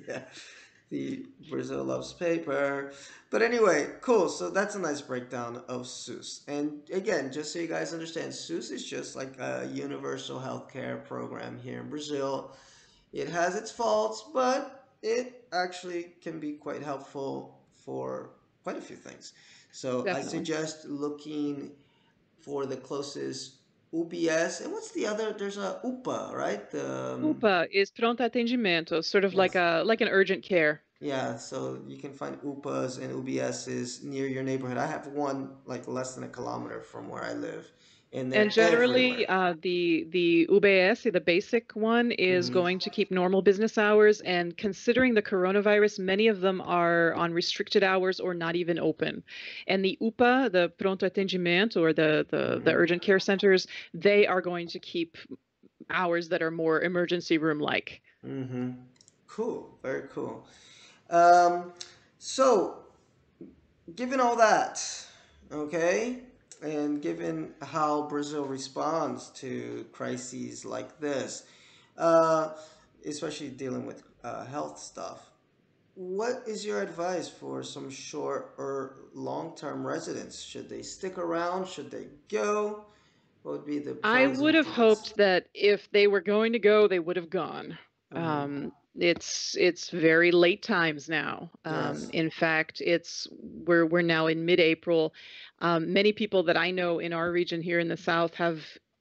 Yeah, the Brazil loves paper. But anyway, cool. So that's a nice breakdown of SUS. And again, just so you guys understand, SUS is just like a universal healthcare program here in Brazil. It has its faults, but it actually can be quite helpful for quite a few things. So I Definitely. suggest looking for the closest UBS. And what's the other? There's a UPA, right? UPA is pronto atendimento, sort of Yes. like an urgent care. Yeah, so you can find UPAs and UBSs near your neighborhood. I have one like less than a kilometer from where I live, and And they're generally, everywhere. the UBS, the basic one, is Hmm. going to keep normal business hours. And considering the coronavirus, many of them are on restricted hours or not even open. And the UPA, the pronto atendimento, or the Hmm. urgent care centers, they are going to keep hours that are more emergency room like. Hmm. Cool, very cool. Um, so given all that, okay, and given how Brazil responds to crises like this, uh, especially dealing with health stuff, what is your advice for some short or long term residents? Should they stick around? Should they go? What would be the I pros would and have cons? hoped that if they were going to go, they would have gone. Mm-hmm. It's very late times now. Yes. In fact, we're now in mid-April. Many people that I know in our region here in the South have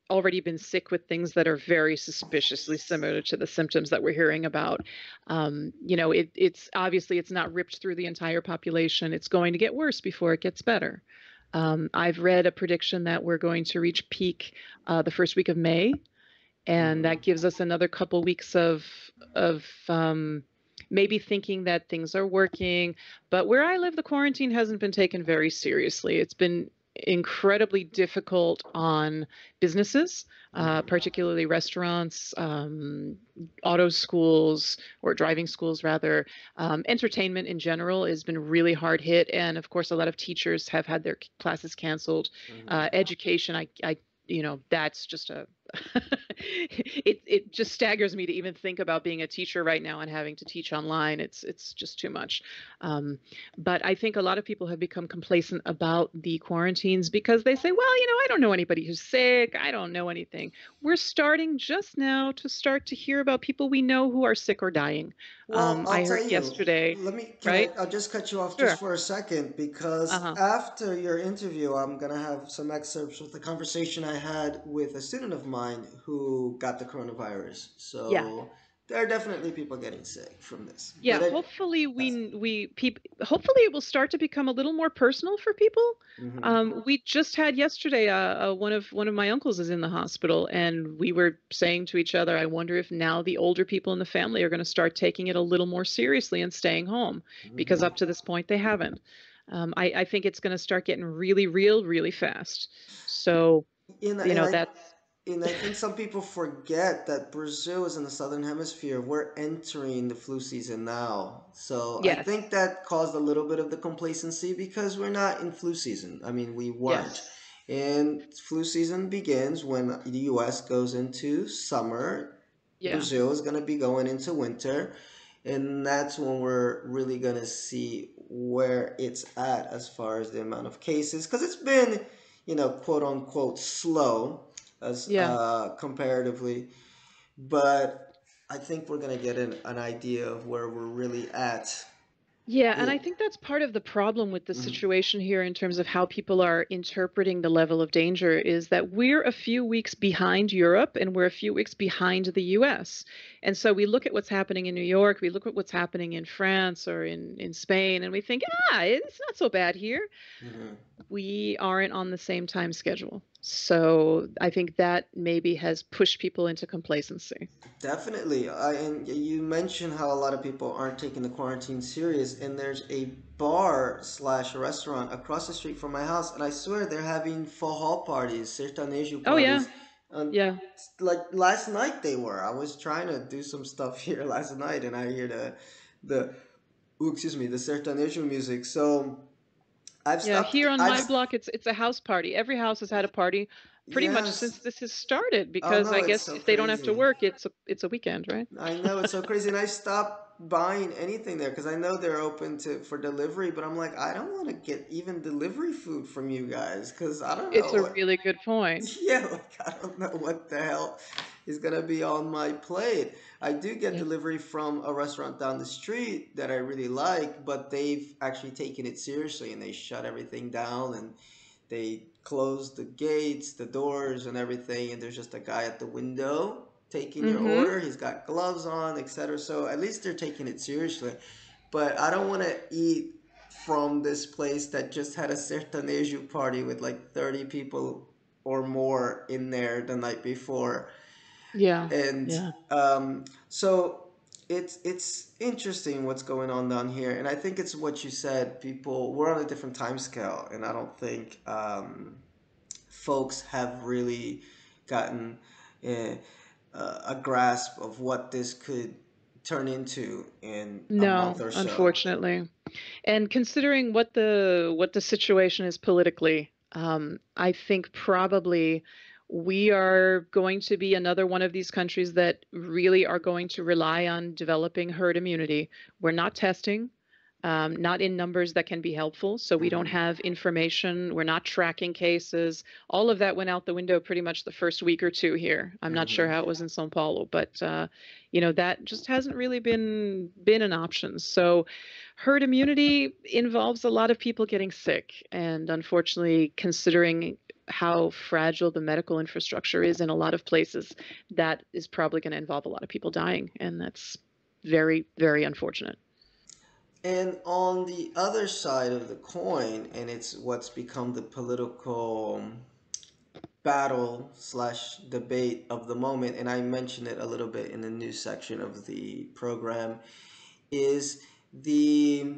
already been sick with things that are very suspiciously similar to the symptoms that we're hearing about. It's obviously it's not ripped through the entire population. It's going to get worse before it gets better. I've read a prediction that we're going to reach peak the first week of May, and Mm-hmm. that gives us another couple weeks of maybe thinking that things are working. But where I live, the quarantine hasn't been taken very seriously. It's been incredibly difficult on businesses, Mm-hmm. particularly restaurants, auto schools, or driving schools rather. Entertainment in general has been really hard hit, and of course, a lot of teachers have had their classes canceled. Mm-hmm. Education, that's just it just staggers me to even think about being a teacher right now and having to teach online. It's just too much. Um, but I think a lot of people have become complacent about the quarantines because they say, well, I don't know anybody who's sick. I don't know anything. We're starting just now to start to hear about people we know who are sick or dying. Well, I'll I tell heard you. yesterday, right? I'll just cut you off just Sure. for a second because Uh-huh. after your interview, I'm gonna have some excerpts with the conversation I had with a student of mine who got the coronavirus. Yeah. So there are definitely people getting sick from this. Yeah, hopefully That's, hopefully it will start to become a little more personal for people. hmm We just had yesterday one of my uncles is in the hospital, and we were saying to each other, I wonder if now the older people in the family are going to start taking it a little more seriously and staying home, because up to this point they haven't. I think it's going to start getting really real really fast. So, in you and know, I that's and I think some people forget that Brazil is in the southern hemisphere. We're entering the flu season now. So I yes. think that caused a little bit of the complacency because we're not in flu season. I mean, we weren't. Yes. And flu season begins when the US goes into summer. Yeah. Brazil is going to be going into winter. And that's when we're really going to see where it's at as far as the amount of cases. Because it's been, quote unquote, slow as Yeah. comparatively. But I think we're going to get an idea of where we're really at. Yeah, and I It, think that's part of the problem with the mhm, situation here in terms of how people are interpreting the level of danger is that we're a few weeks behind Europe and we're a few weeks behind the US. And so we look at what's happening in New York, we look at what's happening in France or in Spain, and we think, it's not so bad here. mhm. We aren't on the same time schedule. So I think that maybe has pushed people into complacency. Definitely. And you mentioned how a lot of people aren't taking the quarantine serious, and there's a bar slash restaurant across the street from my house, and I swear they're having forró parties, sertanejo Oh, yeah. parties. And Yeah. like last night they were. I was trying to do some stuff here last night, and I hear the excuse me, the sertanejo music. So I've Yeah, stopped. here on my block, it's a house party. Every house has had a party pretty much Yes. since this has started Oh because no, I it's guess so if they don't have to crazy. work, it's a weekend, right? I know it's so crazy, and I stopped buying anything there because I know they're open to for delivery. But I'm like, I don't want to get even delivery food from you guys because I don't It's know a what. really good point. Yeah, like I don't know what the hell is gonna be on my plate. I do get Yeah. delivery from a restaurant down the street that I really like, but they've actually taken it seriously and they shut everything down and they close the gates, the doors, and everything. And there's just a guy at the window taking your Mm-hmm. order. He's got gloves on, etc. So at least they're taking it seriously. But I don't want to eat from this place that just had a sertanejo party with like 30 people or more in there the night before. Yeah. And Yeah. so it's interesting what's going on down here, and I think it's what you said. People, we're on a different time scale, and I don't think folks have really gotten uh, a grasp of what this could turn into in a month No, or so. unfortunately. And considering what the situation is politically, I think probably we are going to be another one of these countries that really are going to rely on developing herd immunity. We're not testing, not in numbers that can be helpful, so we don't hmm have information. We're not tracking cases. All of that went out the window pretty much the first week or two here. I'm not sure hmm how it was in São Paulo, but that just hasn't really been an option. So herd immunity involves a lot of people getting sick. And unfortunately, considering how fragile the medical infrastructure is in a lot of places, that is probably going to involve a lot of people dying. And that's very, very unfortunate. And on the other side of the coin, and it's what's become the political battle slash debate of the moment, and I mentioned it a little bit in the news section of the program, is the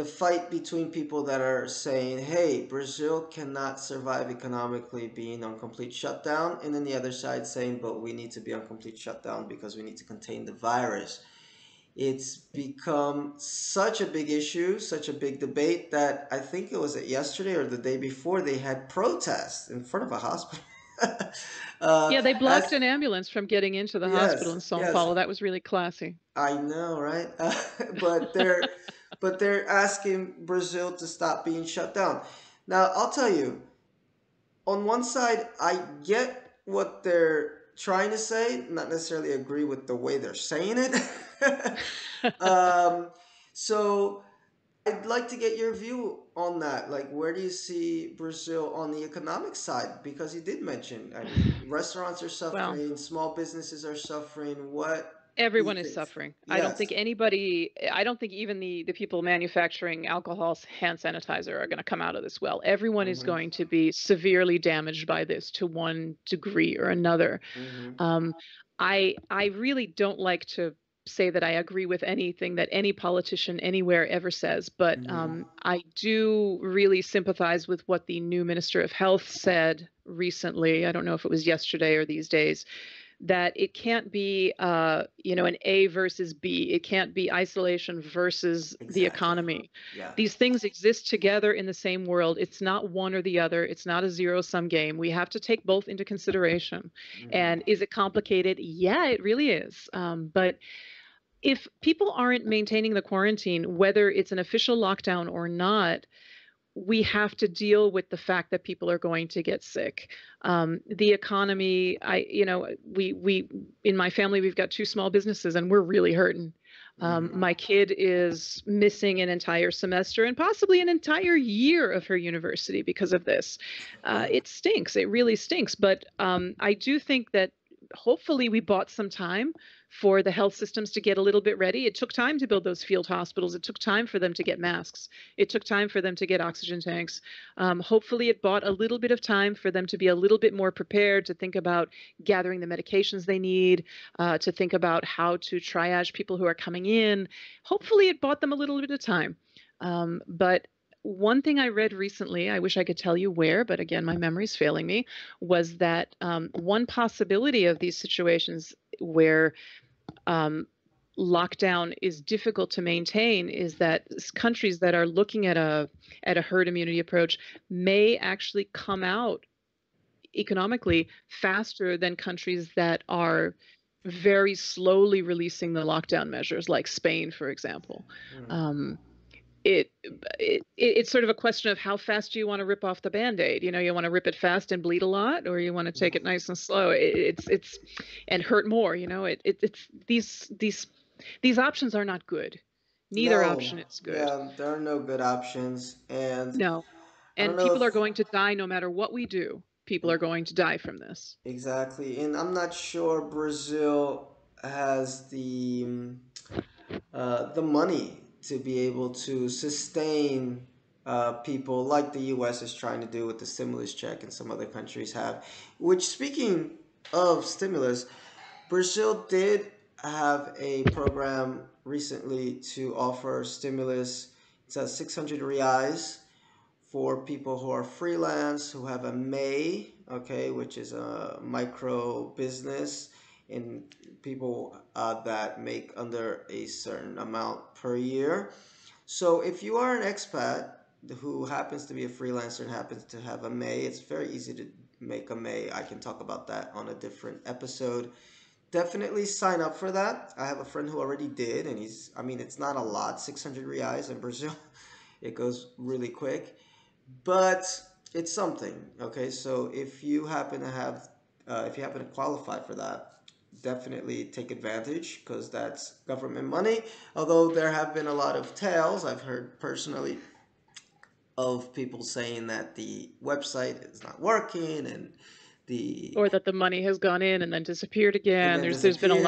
fight between people that are saying, hey, Brazil cannot survive economically being on complete shutdown, and then the other side saying, but we need to be on complete shutdown because we need to contain the virus. It's become such a big issue, such a big debate that I think it was yesterday or the day before they had protests in front of a hospital. Yeah, they blocked as an ambulance from getting into the hospital in yes, São yes, Paulo. That was really classy. I know, right? But they're asking Brazil to stop being shut down. Now, I'll tell you, on one side, I get what they're trying to say, not necessarily agree with the way they're saying it. um, so I'd like to get your view on that. Like, where do you see Brazil on the economic side? Because you did mention, I mean, restaurants are Well, suffering, small businesses are suffering. What do you everyone is think? suffering. Yes. I don't think even the people manufacturing alcohol, hand sanitizer are going to come out of this well. Everyone is Mm-hmm. going to be severely damaged by this to one degree or another. Mm-hmm. Um, I really don't like to say that I agree with anything that any politician anywhere ever says, but Mm-hmm. I do really sympathize with what the new Minister of Health said recently. I don't know if it was yesterday or these days, that it can't be an A versus B. It can't be isolation versus the Exactly. economy. Yeah. These things exist together in the same world. It's not one or the other. It's not a zero sum game. We have to take both into consideration. Mm-hmm. And is it complicated? Yeah, it really is. But if people aren't maintaining the quarantine, whether it's an official lockdown or not, we have to deal with the fact that people are going to get sick. The economy, we in my family we've got two small businesses and we're really hurting. Mm-hmm. My kid is missing an entire semester and possibly an entire year of her university because of this. Okay. It stinks. It really stinks. But I do think that hopefully we bought some time for the health systems to get a little bit ready. It took time to build those field hospitals. It took time for them to get masks. It took time for them to get oxygen tanks. Hopefully, it bought a little bit of time for them to be a little bit more prepared to think about gathering the medications they need, to think about how to triage people who are coming in. Hopefully, it bought them a little bit of time. But one thing I read recently, I wish I could tell you where, but again, my memory's failing me, was that one possibility of these situations where um, lockdown is difficult to maintain is that countries that are looking at a herd immunity approach may actually come out economically faster than countries that are very slowly releasing the lockdown measures, like Spain, for example. Mm. Um, it's sort of a question of how fast do you want to rip off the band-aid. You want to rip it fast and bleed a lot, or you want to take it nice and slow. It's and hurt more. It's these options are not good. Neither No, option is good. yeah, there are no good options, and No. I don't And know people are if going to die no matter what we do. People are going to die from this. exactly, and I'm not sure Brazil has the money to be able to sustain people like the U.S. is trying to do with the stimulus check, and some other countries have. Which, speaking of stimulus, Brazil did have a program recently to offer stimulus. It's at 600 reais for people who are freelance, who have a May, okay, which is a micro business, and people that make under a certain amount per year. So if you are an expat who happens to be a freelancer and happens to have a May, it's very easy to make a May. I can talk about that on a different episode. Definitely sign up for that. I have a friend who already did, and I mean, it's not a lot, 600 reais in Brazil. It goes really quick, but it's something. Okay, so if you happen to qualify for that, definitely take advantage because that's government money. Although there have been a lot of tales I've heard personally of people saying that the website is not working and the Or that the money has gone in and then disappeared and again. then There's been disappeared.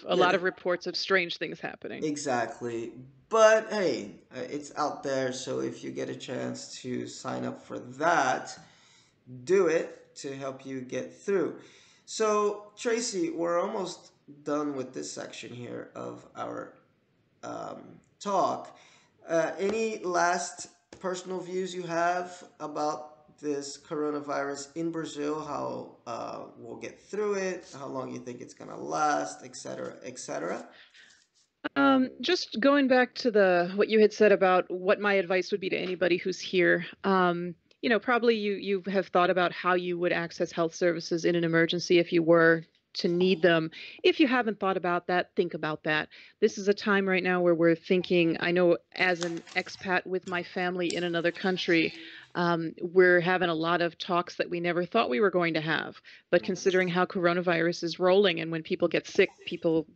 a lot Yeah, of reports of strange things happening. exactly. But hey, it's out there, so if you get a chance to sign up for that, do it to help you get through. So, Tracy, we're almost done with this section here of our talk. Any last personal views you have about this coronavirus in Brazil? How we'll get through it? How long you think it's gonna last, etc., etc. Just going back to the what you had said about what my advice would be to anybody who's here. Probably you have thought about how you would access health services in an emergency if you were to need them. If you haven't thought about that, think about that. This is a time right now where we're thinking, I know as an expat with my family in another country, we're having a lot of talks that we never thought we were going to have. But considering how coronavirus is rolling and when people get sick,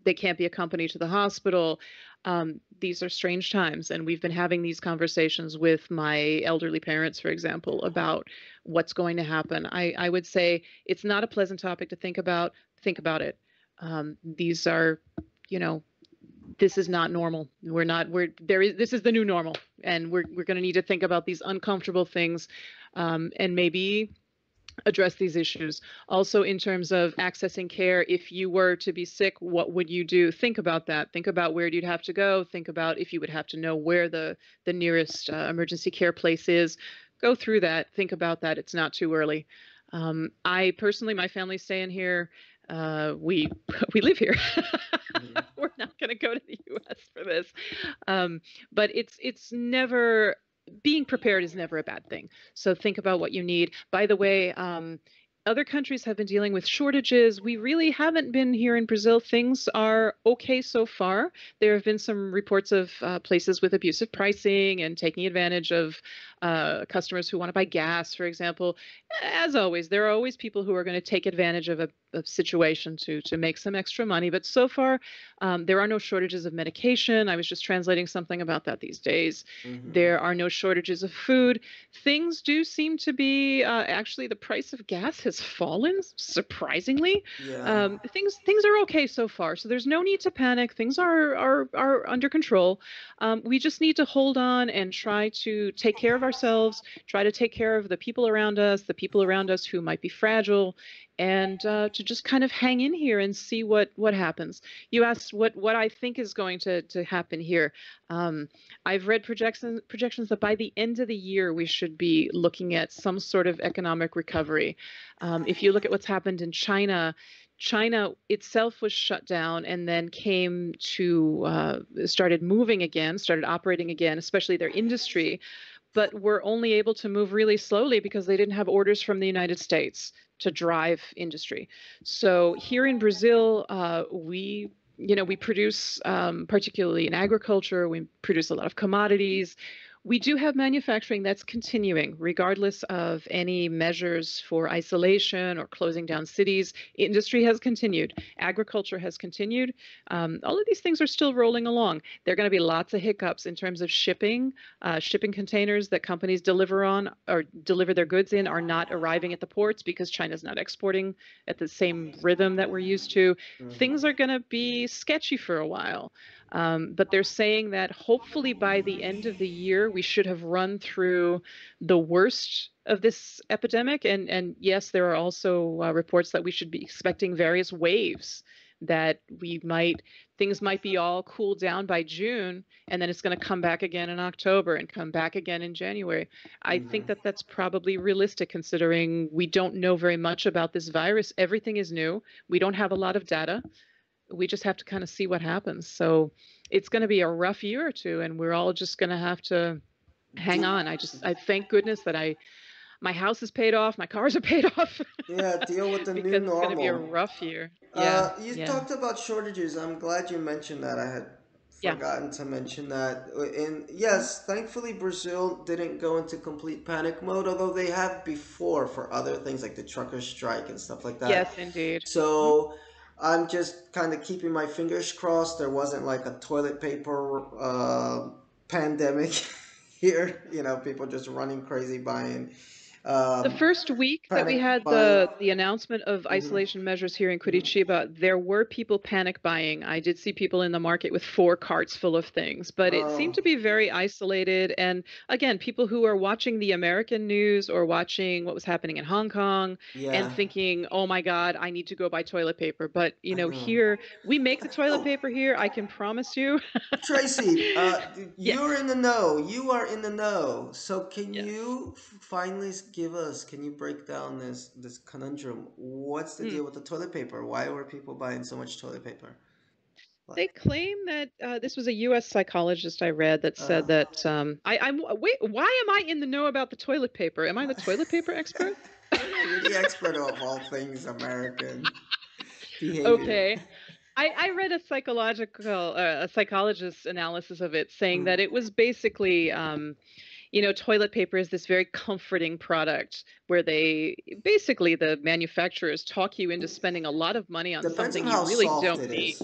they can't be accompanied to the hospital. These are strange times, and we've been having these conversations with my elderly parents, for example, about what's going to happen. I would say it's not a pleasant topic to think about. Think about it. These are, you know, this is not normal. We're not. This is the new normal, and we're going to need to think about these uncomfortable things, and maybe address these issues. Also, in terms of accessing care, if you were to be sick, what would you do? Think about that. Think about where you'd have to go. Think about if you would have to know where the nearest emergency care place is. Go through that. Think about that. It's not too early. I personally, my family's staying here. We we live here. Mhm. We're not going to go to the U.S. for this. But it's never being prepared is never a bad thing. So think about what you need. By the way, other countries have been dealing with shortages. We really haven't been here in Brazil. Things are okay so far. There have been some reports of places with abusive pricing and taking advantage of customers who want to buy gas, for example. As always, there are always people who are going to take advantage of a situation to make some extra money. But so far, there are no shortages of medication. I was just translating something about that these days. Mhm. There are no shortages of food. Things do seem to be actually the price of gas has fallen surprisingly. Yeah. Things are okay so far, so there's no need to panic. Things are under control. We just need to hold on and try to take care of ourselves. Try to take care of the people around us, the people around us who might be fragile, and to just kind of hang in here and see what happens. You asked what I think is going to happen here. Um, I've read projections that by the end of the year we should be looking at some sort of economic recovery. If you look at what's happened in China, China itself was shut down and then came to started moving again, started operating again, especially their industry, but were only able to move really slowly because they didn't have orders from the United States to drive industry. So here in Brazil, we produce, particularly in agriculture, we produce a lot of commodities. We do have manufacturing that's continuing, regardless of any measures for isolation or closing down cities. Industry has continued. Agriculture has continued. All of these things are still rolling along. There are going to be lots of hiccups in terms of shipping. Shipping containers that companies deliver on or deliver their goods in are not arriving at the ports because China's not exporting at the same rhythm that we're used to. Things Mhm. are going to be sketchy for a while. But they're saying that hopefully by the end of the year, we should have run through the worst of this epidemic. And yes, there are also reports that we should be expecting various waves, that things might be all cooled down by June, and then it's going to come back again in October and come back again in January. I think Mhm. that that's probably realistic considering we don't know very much about this virus. Everything is new. We don't have a lot of data. We just have to kind of see what happens. So it's going to be a rough year or two, and we're all just going to have to hang De- on. I thank goodness that my house is paid off, my cars are paid off, yeah, deal with the new because it's going to be a normal. rough year. Yeah, You yeah, talked about shortages. I'm glad you mentioned that. I had yeah. forgotten to mention that. And Mhm. yes, thankfully Brazil didn't go into complete panic mode, although they have before for other things like the trucker strike and stuff like that. Yes, indeed. Mhm. So I'm just kind of keeping my fingers crossed there wasn't like a toilet paper pandemic here. You know, people just running crazy buying, The um, first week that we panic had buying. the announcement of Hmm. isolation measures here in Hmm. Curitiba, there were people panic buying. I did see people in the market with 4 carts full of things, but it seemed Oh, to be very isolated. And again, people who are watching the American news or watching what was happening in Hong Kong and yeah. thinking, "Oh my God, I need to go buy toilet paper." But I know. here we make the toilet Oh, paper here. I can promise you. Tracy, you're Yes. in the know. You are in the know. So can Yes. you finally give us? Can you break down this conundrum? What's the Hmm. deal with the toilet paper? Why were people buying so much toilet paper? Like, They claim that this was a U.S. psychologist I read that said uh, that wait, why am I in the know about the toilet paper? Am I the toilet paper expert? I don't know. You're the expert of all things American behavior. Okay. I read a psychologist's analysis of it saying Mm. that it was basically, toilet paper is this very comforting product where basically the manufacturers talk you into spending a lot of money on Depends on something you how really soft don't it need. is.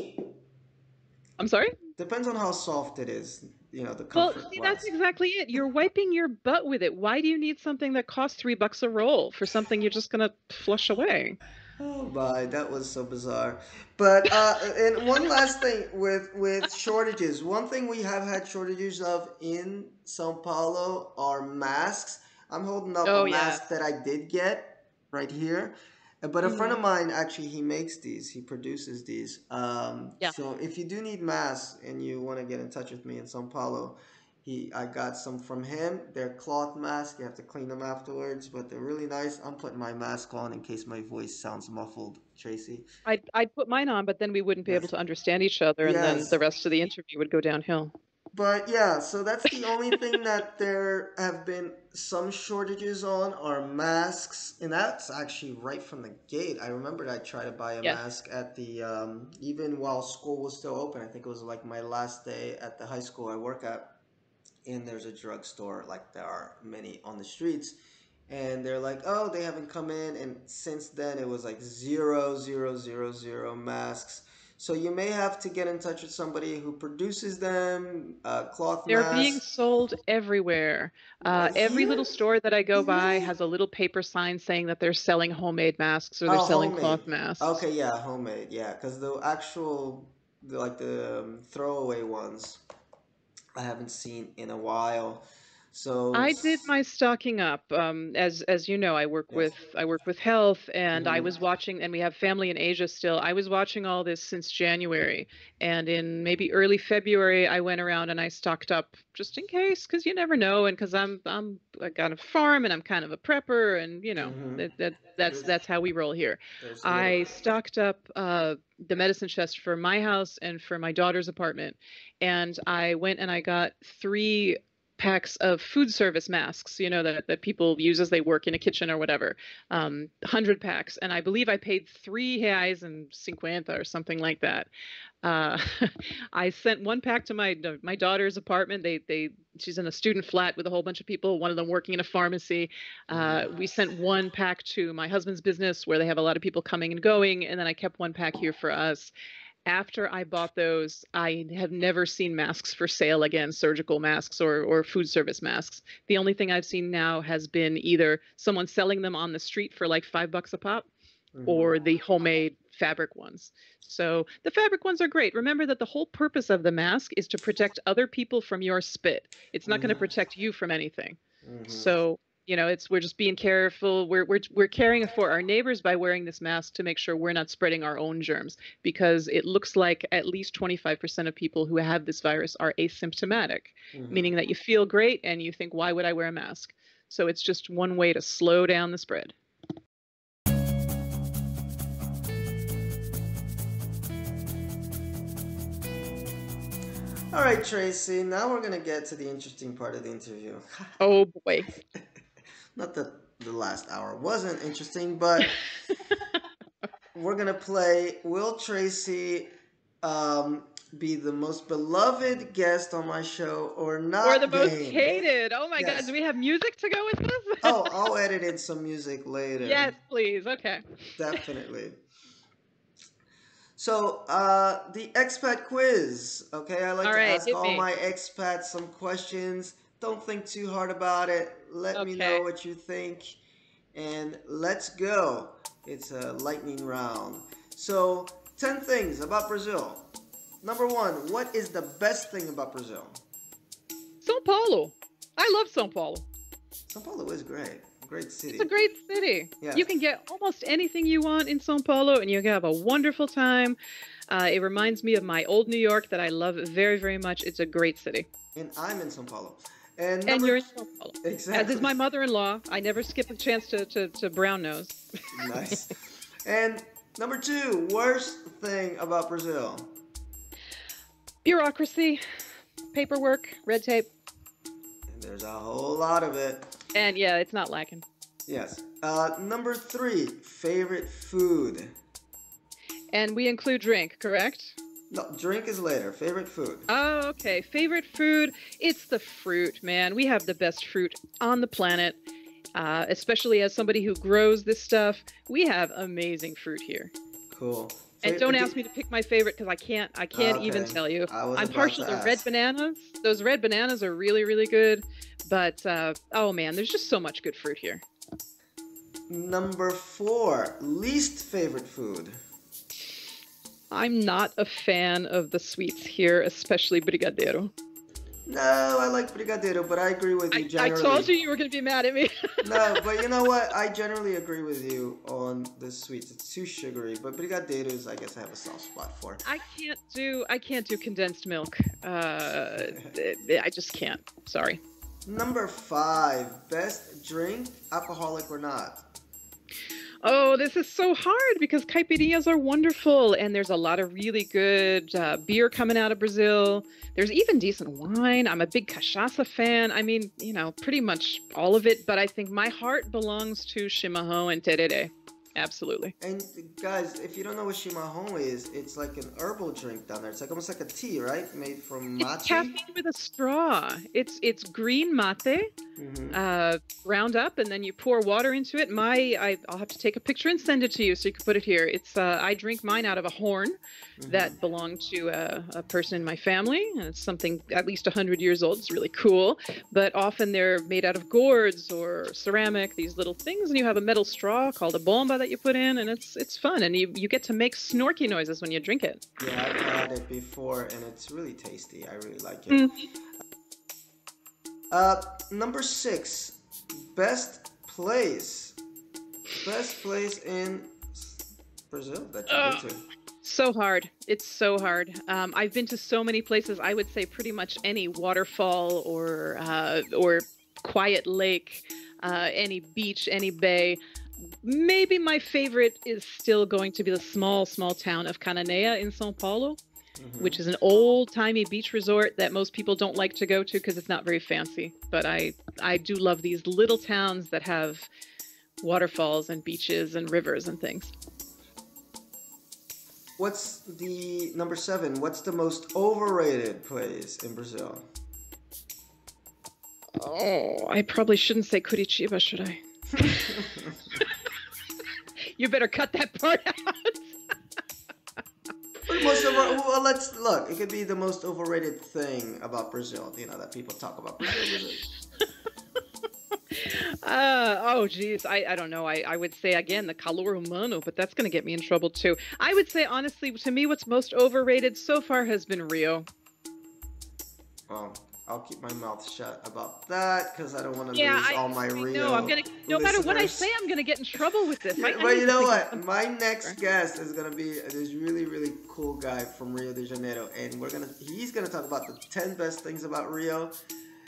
I'm sorry? Depends on how soft it is. The Well, comfort see, that's wise. exactly it. You're wiping your butt with it. Why do you need something that costs $3 a roll for something you're just gonna flush away? Oh my, that was so bizarre. But and one last thing with shortages. One thing we have had shortages of in Sao Paulo are masks. I'm holding up a Oh, mask yes. that I did get right here. But a friend Hmm. of mine actually he makes these. He produces these. Yeah. So if you do need masks and you want to get in touch with me in Sao Paulo, I got some from him. They're cloth masks. You have to clean them afterwards, but they're really nice. I'm putting my mask on in case my voice sounds muffled, Tracy. I'd put mine on, but then we wouldn't be able Yes. to understand each other, and then Yes. the rest of the interview would go downhill. But yeah, so that's the only thing that there have been some shortages on are masks, and that's actually right from the gate. I remembered I tried to buy a Yes. mask at the even while school was still open. I think it was like my last day at the high school I work at. And there's a drugstore like there are many on the streets, and they're like, oh, they haven't come in, and since then it was like zero zero zero zero masks. So you may have to get in touch with somebody who produces them, cloth They're being masks. sold everywhere. Every Here. little store that I go by Really? has a little paper sign saying that they're selling homemade masks or they're Oh, selling homemade. cloth masks. Okay, yeah, homemade. Yeah, because the actual, like the throwaway ones, I haven't seen in a while. So, I did my stocking up. As you know, yes. I work with health, and I Mm-hmm. was watching, and we have family in Asia still. I was watching all this since January, and in maybe early February, I went around and I stocked up just in case, because you never know, and because I got a farm and I'm kind of a prepper, and Mm-hmm. There's that's how we roll here. there's little. I stocked up the medicine chest for my house and for my daughter's apartment, and I went and I got 3 packs of food service masks, that people use as they work in a kitchen or whatever, 100 packs. And I believe I paid 3 reais and 50 or something like that. Uh, I sent 1 pack to my daughter's apartment. She's in a student flat with a whole bunch of people, one of them working in a pharmacy. We sent 1 pack to my husband's business where they have a lot of people coming and going. And then I kept 1 pack here for us. After I bought those, I have never seen masks for sale again, surgical masks or food service masks. The only thing I've seen now has been either someone selling them on the street for like $5 a pop Mm-hmm. or the homemade fabric ones. So the fabric ones are great. Remember that the whole purpose of the mask is to protect other people from your spit. It's not going to Mm-hmm. protect you from anything. Mm-hmm. So, we're just being careful. We're caring for our neighbors by wearing this mask to make sure we're not spreading our own germs, because it looks like at least 25% of people who have this virus are asymptomatic, Mm-hmm. meaning that you feel great and you think, why would I wear a mask? So it's just one way to slow down the spread. All right, Tracy. Now we're gonna get to the interesting part of the interview. Oh boy. Not that the last hour wasn't interesting, but we're gonna play Will Tracy um, be the most beloved guest on my show or Or the not most game? hated. Oh my God. Yes. Do we have music to go with this? Oh, I'll edit in some music later. Yes, please. Okay. Definitely. So, the expat quiz. Okay, I like All to right. ask Hit all me. my expats some questions. Don't think too hard about it. Let me know Okay. what you think, and let's go. It's a lightning round. So, 10 things about Brazil. Number one, what is the best thing about Brazil? São Paulo. I love São Paulo. Sao Paulo is great. Great It's a city. great city. Yes. You can get almost anything you want in São Paulo, and you can have a wonderful time. It reminds me of my old New York that I love very, very much. It's a great city. And I'm in Sao Paulo. And And you're number in São Paulo. As is exactly. my mother-in-law. I never skip a chance to brown nose. Nice. And number two, worst thing about Brazil. Bureaucracy, paperwork, red tape. And there's a whole lot of it. And yeah, it's not lacking. Yes. Number 3, favorite food. And we include drink, correct? No, drink is later. Favorite food. Oh, okay. Favorite food? It's the fruit, man. We have the best fruit on the planet. Especially as somebody who grows this stuff, we have amazing fruit here. Cool. And don't ask me to pick my favorite because I can't Okay. even tell you. I'm I'm partial to red bananas. Those red bananas are really, really good. But, oh man, there's just so much good fruit here. Number 4, least favorite food. I'm not a fan of the sweets here, especially brigadeiro. No, I like brigadeiro, but I agree with you I generally. told you were going to be mad at me. No, but you know what? I generally agree with you on the sweets. It's too sugary, but brigadeiros, I guess I have a soft spot for. I can't do condensed milk. I just can't. Sorry. Number 5, best drink, alcoholic or not. Oh, this is so hard because caipirinhas are wonderful, and there's a lot of really good beer coming out of Brazil. There's even decent wine. I'm a big cachaça fan. I mean, you know, pretty much all of it, but I think my heart belongs to chimarrão and tereré. Absolutely. And guys, if you don't know what chimarrão is, it's like an herbal drink down there. It's like almost like a tea, right? Made from mate. It's caffeine with a straw. It's green mate, ground up, and then you pour water into it. I'll have to take a picture and send it to you so you can put it here. It's I drink mine out of a horn that belonged to a person in my family. And it's something at least 100 years old. It's really cool. But often they're made out of gourds or ceramic, these little things, and you have a metal straw called a bomba that you put in, and it's fun, and you get to make snorky noises when you drink it. Yeah, I've had it before, and it's really tasty. I really like it. Number 6, best place in Brazil that you've been to. So hard. It's so hard. I've been to so many places. I would say pretty much any waterfall or quiet lake, any beach, any bay. Maybe my favorite is still going to be the small town of Cananéia in São Paulo, which is an old-timey beach resort that most people don't like to go to because it's not very fancy. But I do love these little towns that have waterfalls and beaches and rivers and things. What's the number 7? What's the most overrated place in Brazil? Oh, I probably shouldn't say Curitiba, should I? You better cut that part out. Well, let's look. It could be the most overrated thing about Brazil. You know that people talk about Brazil. Oh, geez. I don't know. I would say, again, the calor humano, but that's going to get me in trouble, too. I would say, honestly, to me, what's most overrated so far has been Rio. Well, I'll keep my mouth shut about that because I don't want to lose all my Rio. No matter what I say, I'm going to get in trouble with this. But you know what? My next guest is going to be this really, really cool guy from Rio de Janeiro, and he's going to talk about the 10 best things about Rio.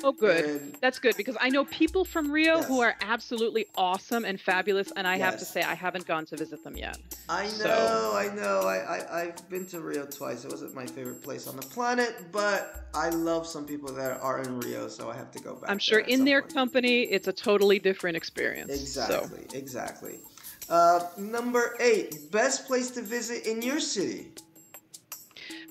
Oh, good. That's good because I know people from Rio who are absolutely awesome and fabulous, and I have to say I haven't gone to visit them yet. I know. I've been to Rio twice. It wasn't my favorite place on the planet, but I love some people that are in Rio, so I have to go back. I'm sure in their company, it's a totally different experience. Exactly. Number 8, best place to visit in your city.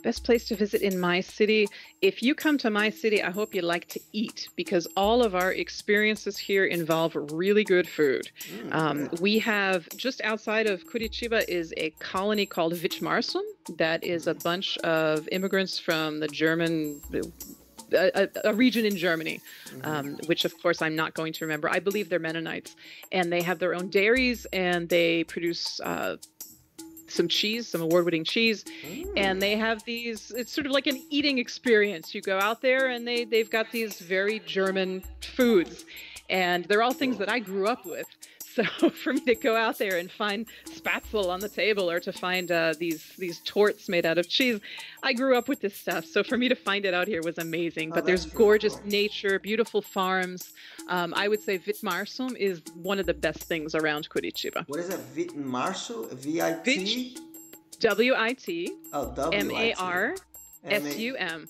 Best place to visit in my city. If you come to my city, I hope you like to eat because all of our experiences here involve really good food. We have just outside of Curitiba is a colony called Witmarsum that is a bunch of immigrants from the German, a region in Germany, which of course I'm not going to remember. I believe they're Mennonites, and they have their own dairies and they produce some cheese, some award-winning cheese, and they have these, it's sort of like an eating experience. You go out there and they've got these very German foods, and they're all things that I grew up with. So for me to go out there and find spatzel on the table or to find these torts made out of cheese, I grew up with this stuff. So for me to find it out here was amazing. But there's gorgeous nature, beautiful farms. I would say Witmarsum is one of the best things around Curitiba. What is that? Witmarsum? V-I-T? W-I-T. Oh, W-I-T. M-A, SUM.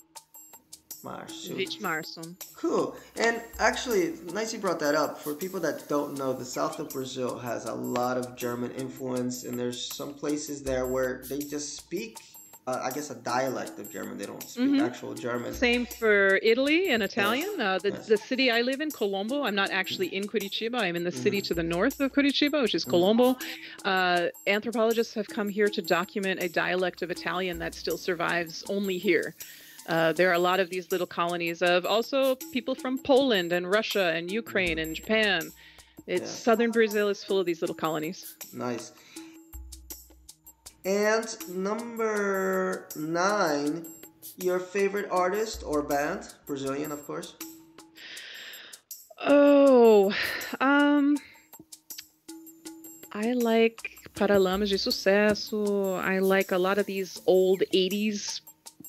Março. Vich Marsum. Cool. And actually, nice you brought that up. For people that don't know, the south of Brazil has a lot of German influence, and there's some places there where they just speak, I guess, a dialect of German. They don't speak Mm-hmm. actual German. Same for Italy and Yes. Italian. Yes. The city I live in, Colombo, I'm not actually in Curitiba. I'm in the city to Mm-hmm. the north of Curitiba, which is Mm-hmm. Colombo. Anthropologists have come here to document a dialect of Italian that still survives only here. There are a lot of these little colonies of also people from Poland and Russia and Ukraine and Japan. It's Yeah. southern Brazil is full of these little colonies. Nice. And number 9, your favorite artist or band, Brazilian, of course. Oh, I like Paralamas de Sucesso. I like a lot of these old 80s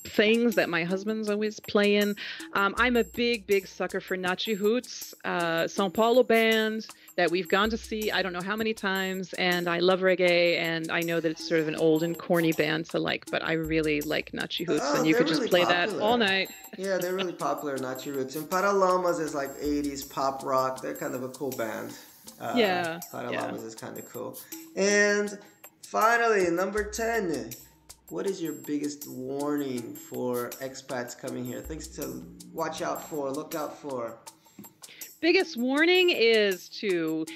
things that my husband's always playing. I'm a big sucker for Nachi Hoots, São Paulo band that we've gone to see I don't know how many times, and I love reggae, and I know that it's sort of an old and corny band to like, but I really like Nachi Hoots, Oh, and you they're could just really play that all popular. night. Yeah, they're really popular, Nachi Roots. And Paralamas is like 80s pop rock. They're kind of a cool band. Yeah, yeah. Paralamas is kind of cool. And finally, number 10. What is your biggest warning for expats coming here? Things to watch out for, look out for. Biggest warning is to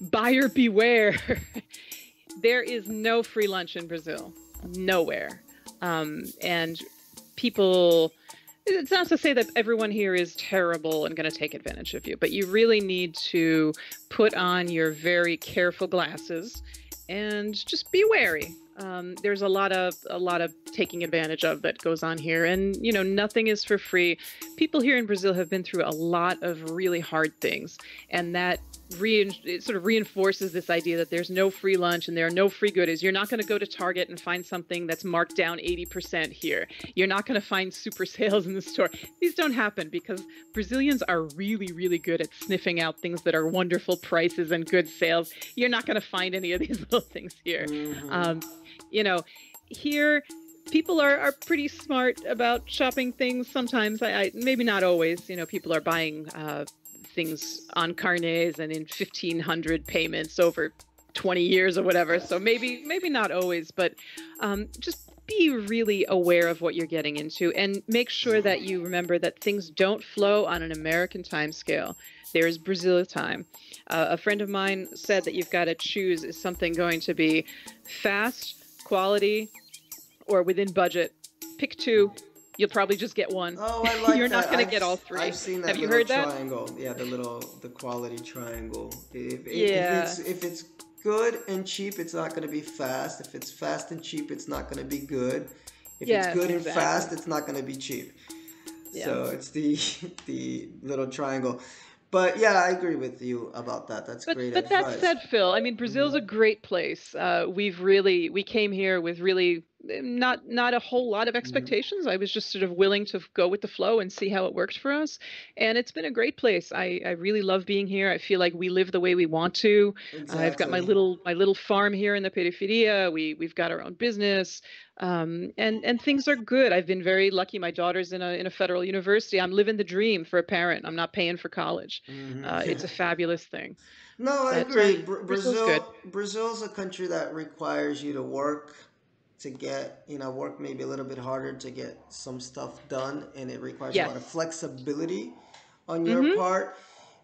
buyer beware. There is no free lunch in Brazil, nowhere. And people, it's not to say that everyone here is terrible and going to take advantage of you, but you really need to put on your very careful glasses and just be wary. There's a lot of taking advantage of that goes on here, and nothing is for free. People here in Brazil have been through a lot of really hard things, and that it sort of reinforces this idea that there's no free lunch and there are no free goodies. You're not going to go to Target and find something that's marked down 80% here. You're not going to find super sales in the store. These don't happen because Brazilians are really good at sniffing out things that are wonderful prices and good sales. You're not going to find any of these little things here. Mm-hmm. Here people are pretty smart about shopping things sometimes. I maybe not always. People are buying things on carnets and in 1,500 payments over 20 years or whatever. So maybe not always, but just be really aware of what you're getting into, and make sure that you remember that things don't flow on an American time scale. There's Brazil time. A friend of mine said that you've got to choose, is something going to be fast, quality, or within budget? Pick two. You'll probably just get one. Oh, I like You're that. not going to get all three. I've seen that Have you little heard that? triangle. Yeah, the quality triangle. Yeah. If it's good and cheap, it's not going to be fast. If it's fast and cheap, it's not going to be good. If it's Yes, good and exactly. fast, it's not going to be cheap. Yeah. So it's the the little triangle. But yeah, I agree with you about that. That's great But that advice. said, Phil, I mean, Brazil's a great place. We came here with really not a whole lot of Mhm. expectations. I was just sort of willing to go with the flow and see how it worked for us. And it's been a great place. I really love being here. I feel like we live the way we want to. I've got my Exactly. little farm here in the periferia. We've got our own business. And things are good. I've been very lucky. My daughter's in a federal university. I'm living the dream for a parent. I'm not paying for college. Hmm. It's a fabulous thing. No, I But agree. Brazil's good. Brazil's a country that requires you to work to get, work maybe a little bit harder to get some stuff done, and it requires a lot of Yes. flexibility on your Mm-hmm. part.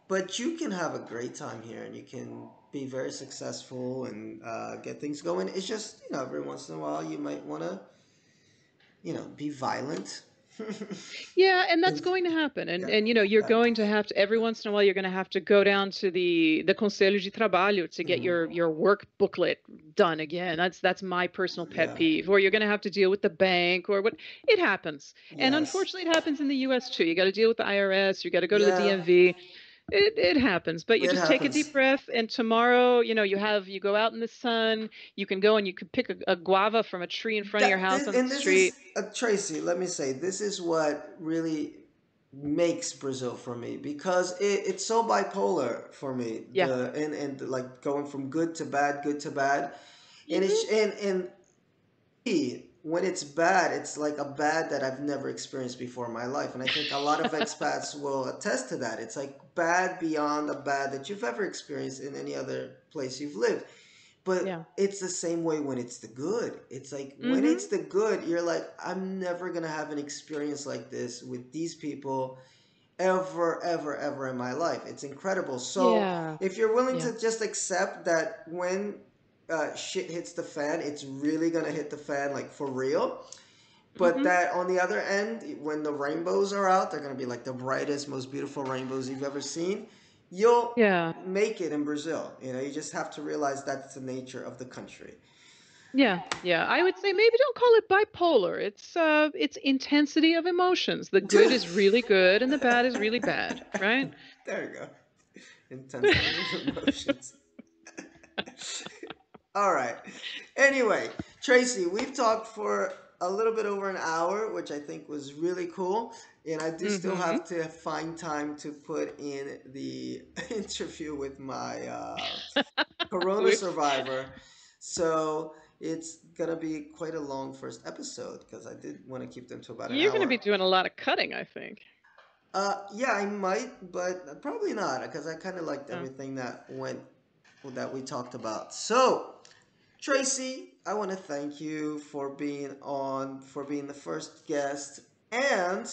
But you can have a great time here, and you can be very successful and get things going. It's just, every once in a while you might want to, be violent. Yeah, and that's And going to happen. yeah, And you're yeah. going to have to, every once in a while you're going to have to go down to the Conselho de Trabalho to get Mhm. your work booklet done again. That's my personal pet Yeah. peeve. Or you're going to have to deal with the bank or what. It happens. And Yes. unfortunately it happens in the US too. You got to deal with the IRS, you got to go to the Yeah. DMV. It happens, but you It just take a deep happens. breath, and tomorrow, you go out in the sun, you can go and you can pick a guava from a tree in front of your That house this, on the and this is street. Tracy. Let me say, this is what really makes Brazil for me, because it's so bipolar for me. Yeah. And like going from good to bad, and Hmm. it's and when it's bad, it's like a bad that I've never experienced before in my life. And I think a lot of expats will attest to that. It's like bad beyond the bad that you've ever experienced in any other place you've lived. Yeah. But it's the same way when it's the good. It's like when Mm-hmm. it's the good, you're like, I'm never going to have an experience like this with these people ever, ever, ever in my life. It's incredible. So Yeah. if you're willing Yeah. to just accept that when shit hits the fan, it's really gonna hit the fan like for real. But Mm-hmm. that on the other end, when the rainbows are out, they're gonna be like the brightest, most beautiful rainbows you've ever seen. You'll Yeah. make it in Brazil. You know, you just have to realize that's the nature of the country. Yeah. Yeah. I would say maybe don't call it bipolar. It's intensity of emotions. The good is really good and the bad is really bad, right? There you go. Intensity of emotions. All right. Anyway, Tracy, we've talked for a little bit over an hour, which I think was really cool. And I do still Mm-hmm. have to find time to put in the interview with my Corona Whoops. survivor. So it's going to be quite a long first episode because I did want to keep them to about an You're going to hour. be doing a lot of cutting, I think. Yeah, I might, but probably not because I kind of liked Oh. everything that we talked about. So, Tracy, I want to thank you for being the first guest, and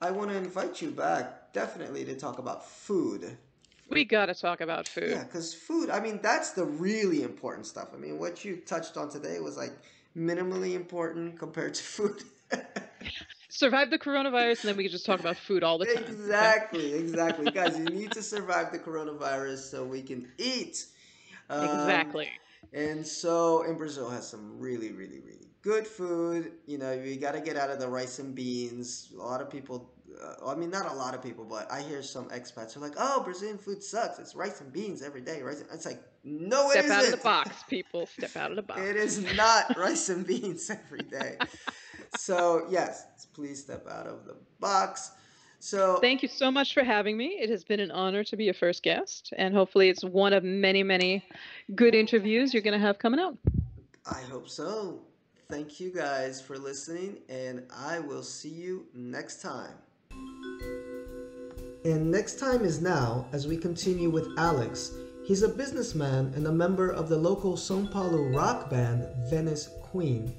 I want to invite you back definitely to talk about food. We got to talk about Yeah, food. because food, I mean, that's the really important stuff. I mean, what you touched on today was like minimally important compared to food. Survive the coronavirus, and then we can just talk about food all the time. Okay? Exactly, exactly. Guys, you need to survive the coronavirus so we can eat. Um, Exactly. and so, and Brazil has some really, really, really good food. You know, you got to get out of the rice and beans. A lot of people, I mean, not a lot of people, but I hear some expats are like, oh, Brazilian food sucks. It's rice and beans every day. Rice. It's like, no, it Step out of the isn't. box, people. Step out of the It box. is not rice and beans every day. So, yes, please step out of the box. So, Thank you so much for having me. It has been an honor to be a first guest, and hopefully, it's one of many, many good interviews you're going to have coming out. I hope so. Thank you guys for listening, and I will see you next time. And next time is now as we continue with Alex. He's a businessman and a member of the local Sao Paulo rock band Venice Queen.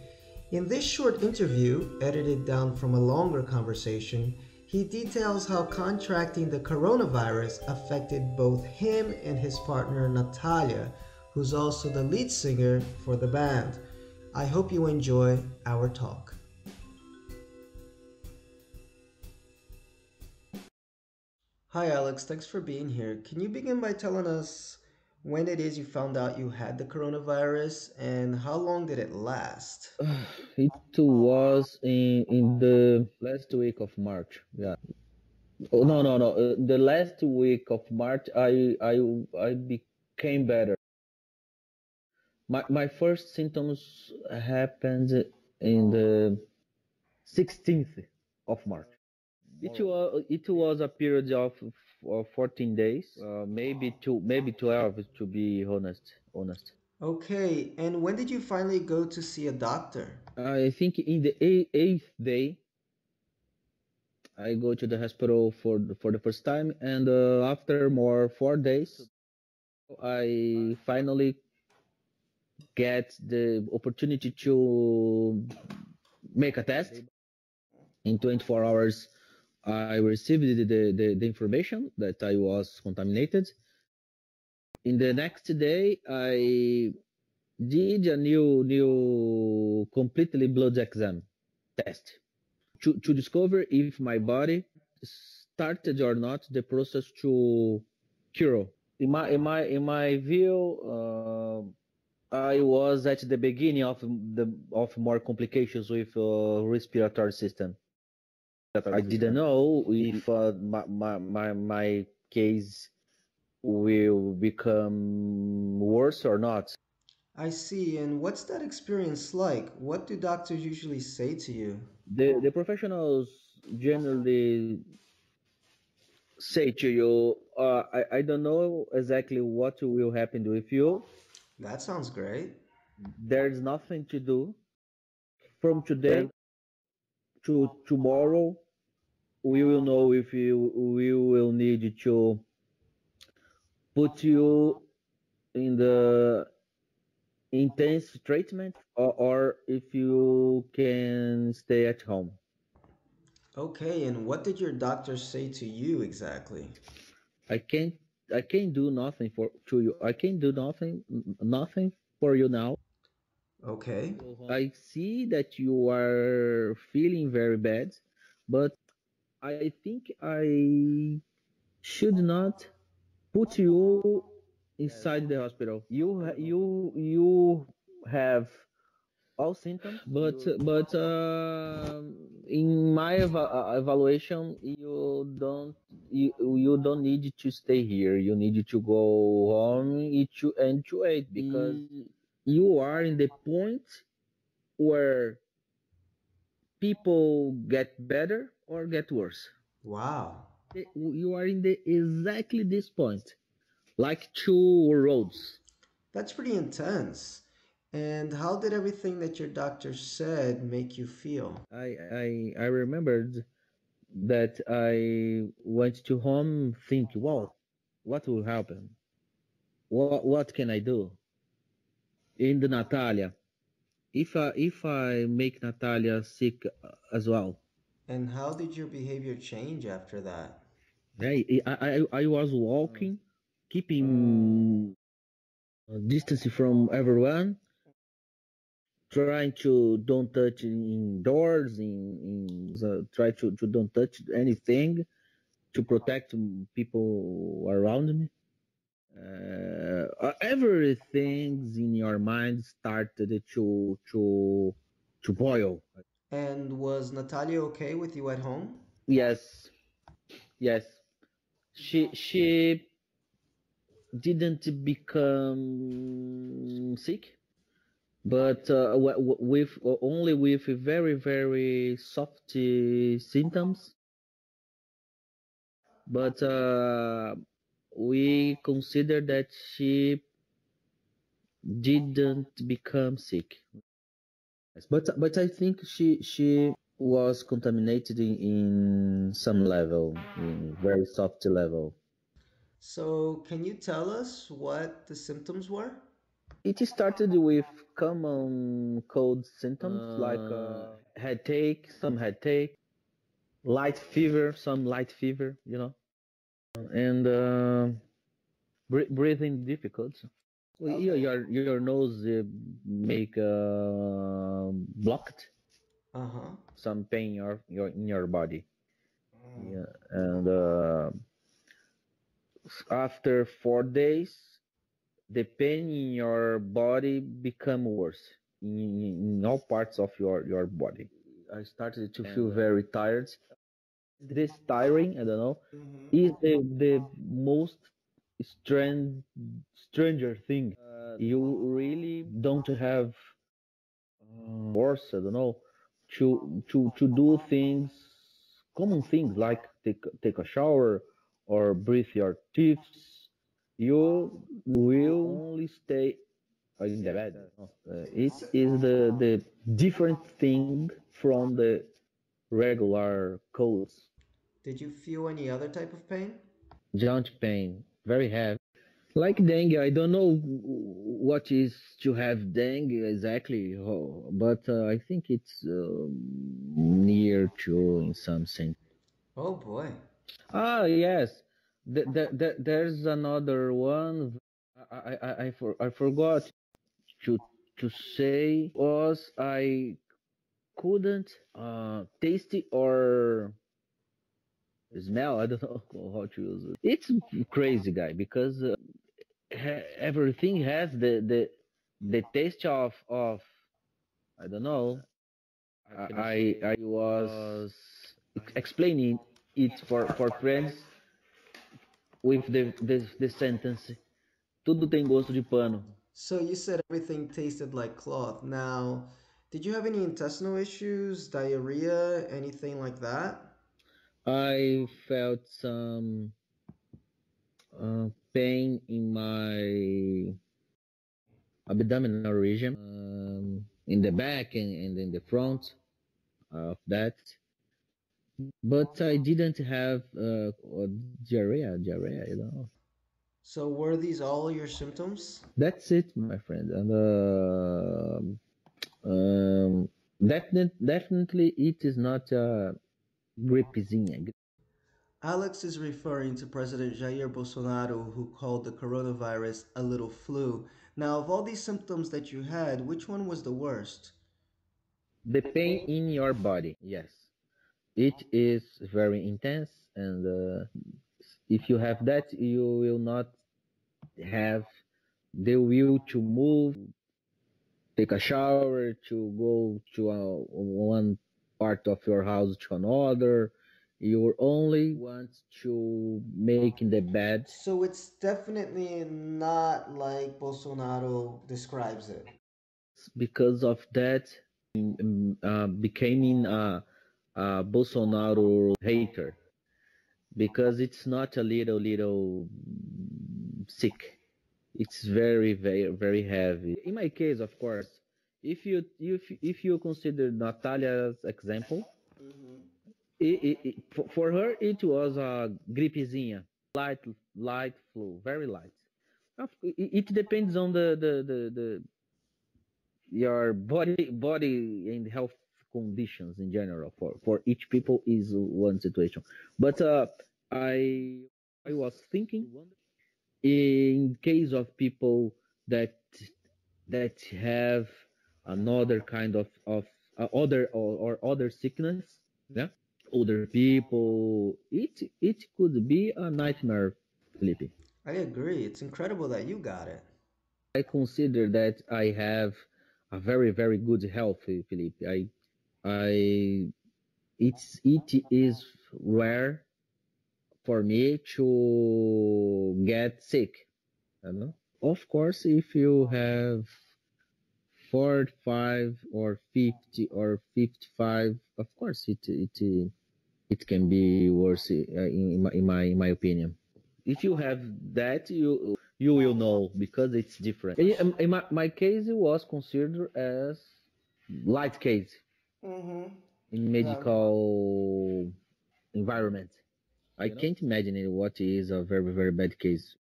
In this short interview, edited down from a longer conversation, he details how contracting the coronavirus affected both him and his partner Natalia, who's also the lead singer for the band. I hope you enjoy our talk. Hi, Alex. Thanks for being here. Can you begin by telling us when it is you found out you had the coronavirus and how long did it last? It was in the last week of March. Yeah. Oh no no no. The last week of March, I became better. My first symptoms happened in the 16th of March. It was a period of 14 days, maybe 12 to be honest. Okay, and when did you finally go to see a doctor? I think in the eighth day I go to the hospital for the first time, and after more 4 days, I finally get the opportunity to make a test. In 24 hours, I received the information that I was contaminated. In the next day, I did a new completely blood exam test to discover if my body started or not the process to cure. In my view, I was at the beginning of more complications with respiratory system. I didn't know if my case will become worse or not. I see, and what's that experience like? What do doctors usually say to you? The professionals generally say to you, I don't know exactly what will happen with you. That sounds great. There's nothing to do. from today to tomorrow, we will know if we will need to put you in the intense treatment, or if you can stay at home. Okay, and what did your doctor say to you exactly? I can't I can't do nothing for to you. I can't do nothing for you now. Okay. I see that you are feeling very bad, but I think I should not put you inside the hospital. You have all symptoms, but in my evaluation, you don't need to stay here. You need to go home and to wait, because you are in the point where people get better or get worse. Wow. You are in the exactly this point, like two roads. That's pretty intense. And how did everything that your doctor said make you feel? I remembered that I went to home, think, wow, what will happen? What can I do? In the Natalia, if I make Natalia sick as well. And how did your behavior change after that? I was walking, keeping distance from everyone, trying to don't touch indoors, try to don't touch anything to protect people around me. Everything's in your mind started to boil. And was Natalia okay with you at home? Yes, yes. She didn't become sick, but with only with very very soft symptoms. But we consider that she didn't become sick. But I think she was contaminated in some level, in very soft level. So, can you tell us what the symptoms were? It started with common cold symptoms like headache, light fever, some light fever, and breathing difficulty. Well, your nose make blocked, Uh huh. some pain in your body. Yeah, and after 4 days, the pain in your body become worse in all parts of your body. I started to feel very tired. This tiring, I don't know, is the most strange stranger thing. You really don't have force, I don't know, to do things, common things like take a shower or breathe your teeth. You will only stay in the bed. It is the different thing from the regular colds. Did you feel any other type of pain? Joint pain, very heavy. Like dengue, I don't know what is to have dengue exactly, but I think it's near to in some sense. Oh boy. Ah, yes. There's another one. I forgot to to say was I couldn't taste it or smell. I don't know how to use it. It's crazy, guy, because everything has the taste of I don't know. I was explaining it for friends with the sentence. Tudo tem gosto de pano. So, you said everything tasted like cloth. Now, did you have any intestinal issues, diarrhea, anything like that? I felt some pain in my abdominal region. in the back and in the front of that. But I didn't have diarrhea. So were these all your symptoms? That's it, my friend. And definitely it is not gripezinha. Alex is referring to President Jair Bolsonaro, who called the coronavirus a little flu. Now, of all these symptoms that you had, which one was the worst? The pain in your body, yes. It is very intense, and if you have that, you will not have the will to move, take a shower, to go to one part of your house to another. You only want to make in the bed. So it's definitely not like Bolsonaro describes it. Because of that, becoming a Bolsonaro hater, because it's not a little sick. It's very heavy. In my case, of course, if you consider Natalia's example, for her it was a gripezinha, light light flu, very light. It depends on the your body and health conditions in general. For each people is one situation, but I was thinking, in case of people that have another kind of other or other sickness, yeah, older people, it could be a nightmare, Felipe. I agree. It's incredible that you got it. I consider that I have a very good health, Felipe. I it is rare for me to get sick, you know. Of course, if you have 45 or 50 or 55, of course it can be worse, in my opinion. If you have that, you will know, because it's different. In my case, it was considered as light case Mm-hmm. in Yeah. medical environment. I can't imagine what is a very bad case.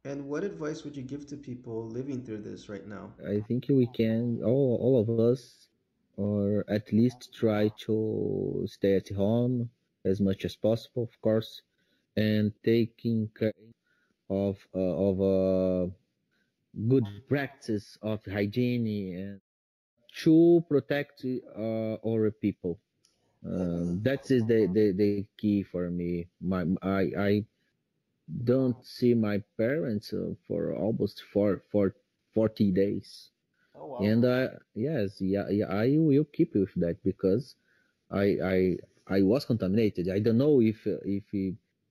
And what advice would you give to people living through this right now? I think we can, all of us, or at least try to stay at home as much as possible, of course, and taking care of good practice of hygiene, and to protect our people. That is the key for me. I don't see my parents for almost 40 days. Oh wow. And yes, yeah, I will keep with that, because I I I was contaminated. I don't know if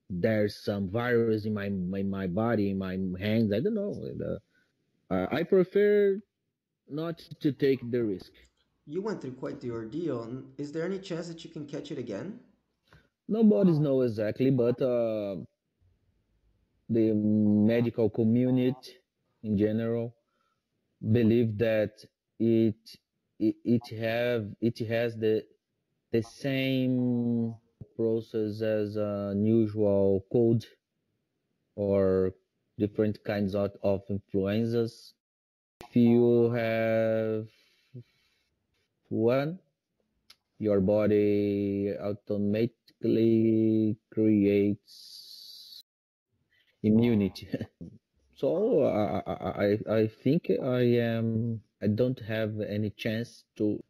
there's some virus in my body, in my hands. I don't know. And, I prefer not to take the risk. You went through quite the ordeal. Is there any chance that you can catch it again? Nobody's know exactly, but the medical community in general believe that it it has the same process as unusual cold or different kinds of influenzas. If you have one, your body automatically creates immunity. So I think I don't have any chance to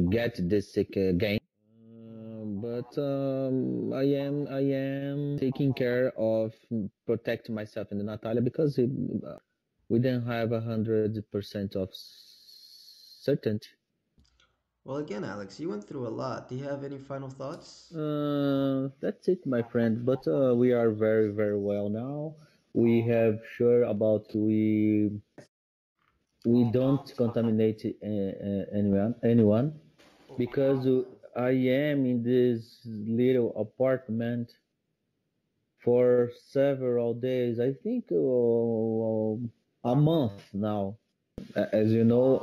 get this sick again. But I am taking care of protect myself and Natalia, because we don't have 100% of certainty. Well, again, Alex, you went through a lot. Do you have any final thoughts? That's it, my friend. But we are very well now. We have sure about we don't contaminate anyone, because I am in this little apartment for several days. I think a month now. As you know,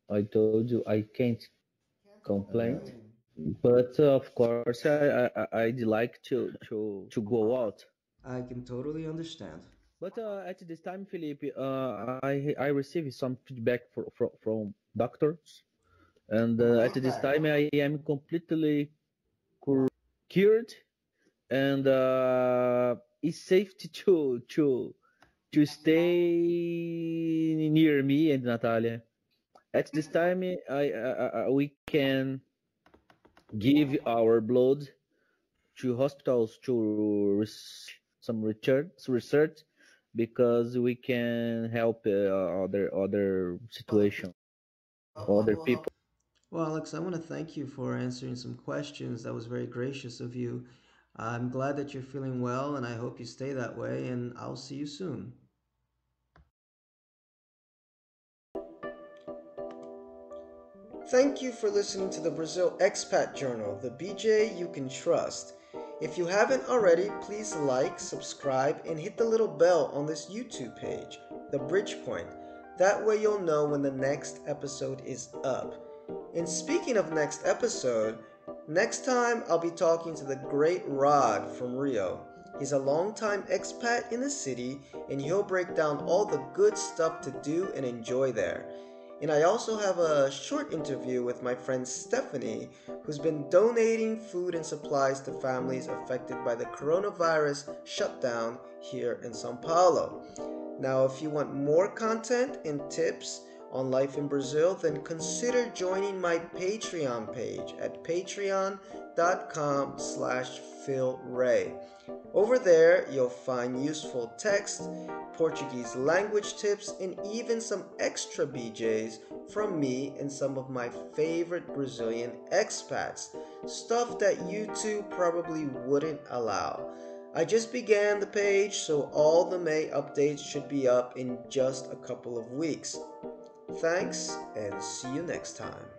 I told you I can't complain, but of course I'd like to go out. I can totally understand. But at this time, Felipe, I received some feedback from doctors, and at this time I am completely cured, and it's safe to stay near me and Natalia. At this time, we can give our blood to hospitals to some research because we can help other situation, other people. Well, Alex, I want to thank you for answering some questions. That was very gracious of you. I'm glad that you're feeling well, and I hope you stay that way, and I'll see you soon. Thank you for listening to the Brazil Expat Journal, the BJ you can trust. If you haven't already, please like, subscribe, and hit the little bell on this YouTube page, The Bridgepoint. That way you'll know when the next episode is up. And speaking of next episode, next time I'll be talking to the great Rod from Rio. He's a longtime expat in the city, and he'll break down all the good stuff to do and enjoy there. And I also have a short interview with my friend Stephanie, who's been donating food and supplies to families affected by the coronavirus shutdown here in Sao Paulo. Now, if you want more content and tips on life in Brazil, then consider joining my Patreon page at patreon.com/philray. Over there, you'll find useful text, Portuguese language tips, and even some extra BJs from me and some of my favorite Brazilian expats. Stuff that YouTube probably wouldn't allow. I just began the page, so all the May updates should be up in just a couple of weeks. Thanks, and see you next time.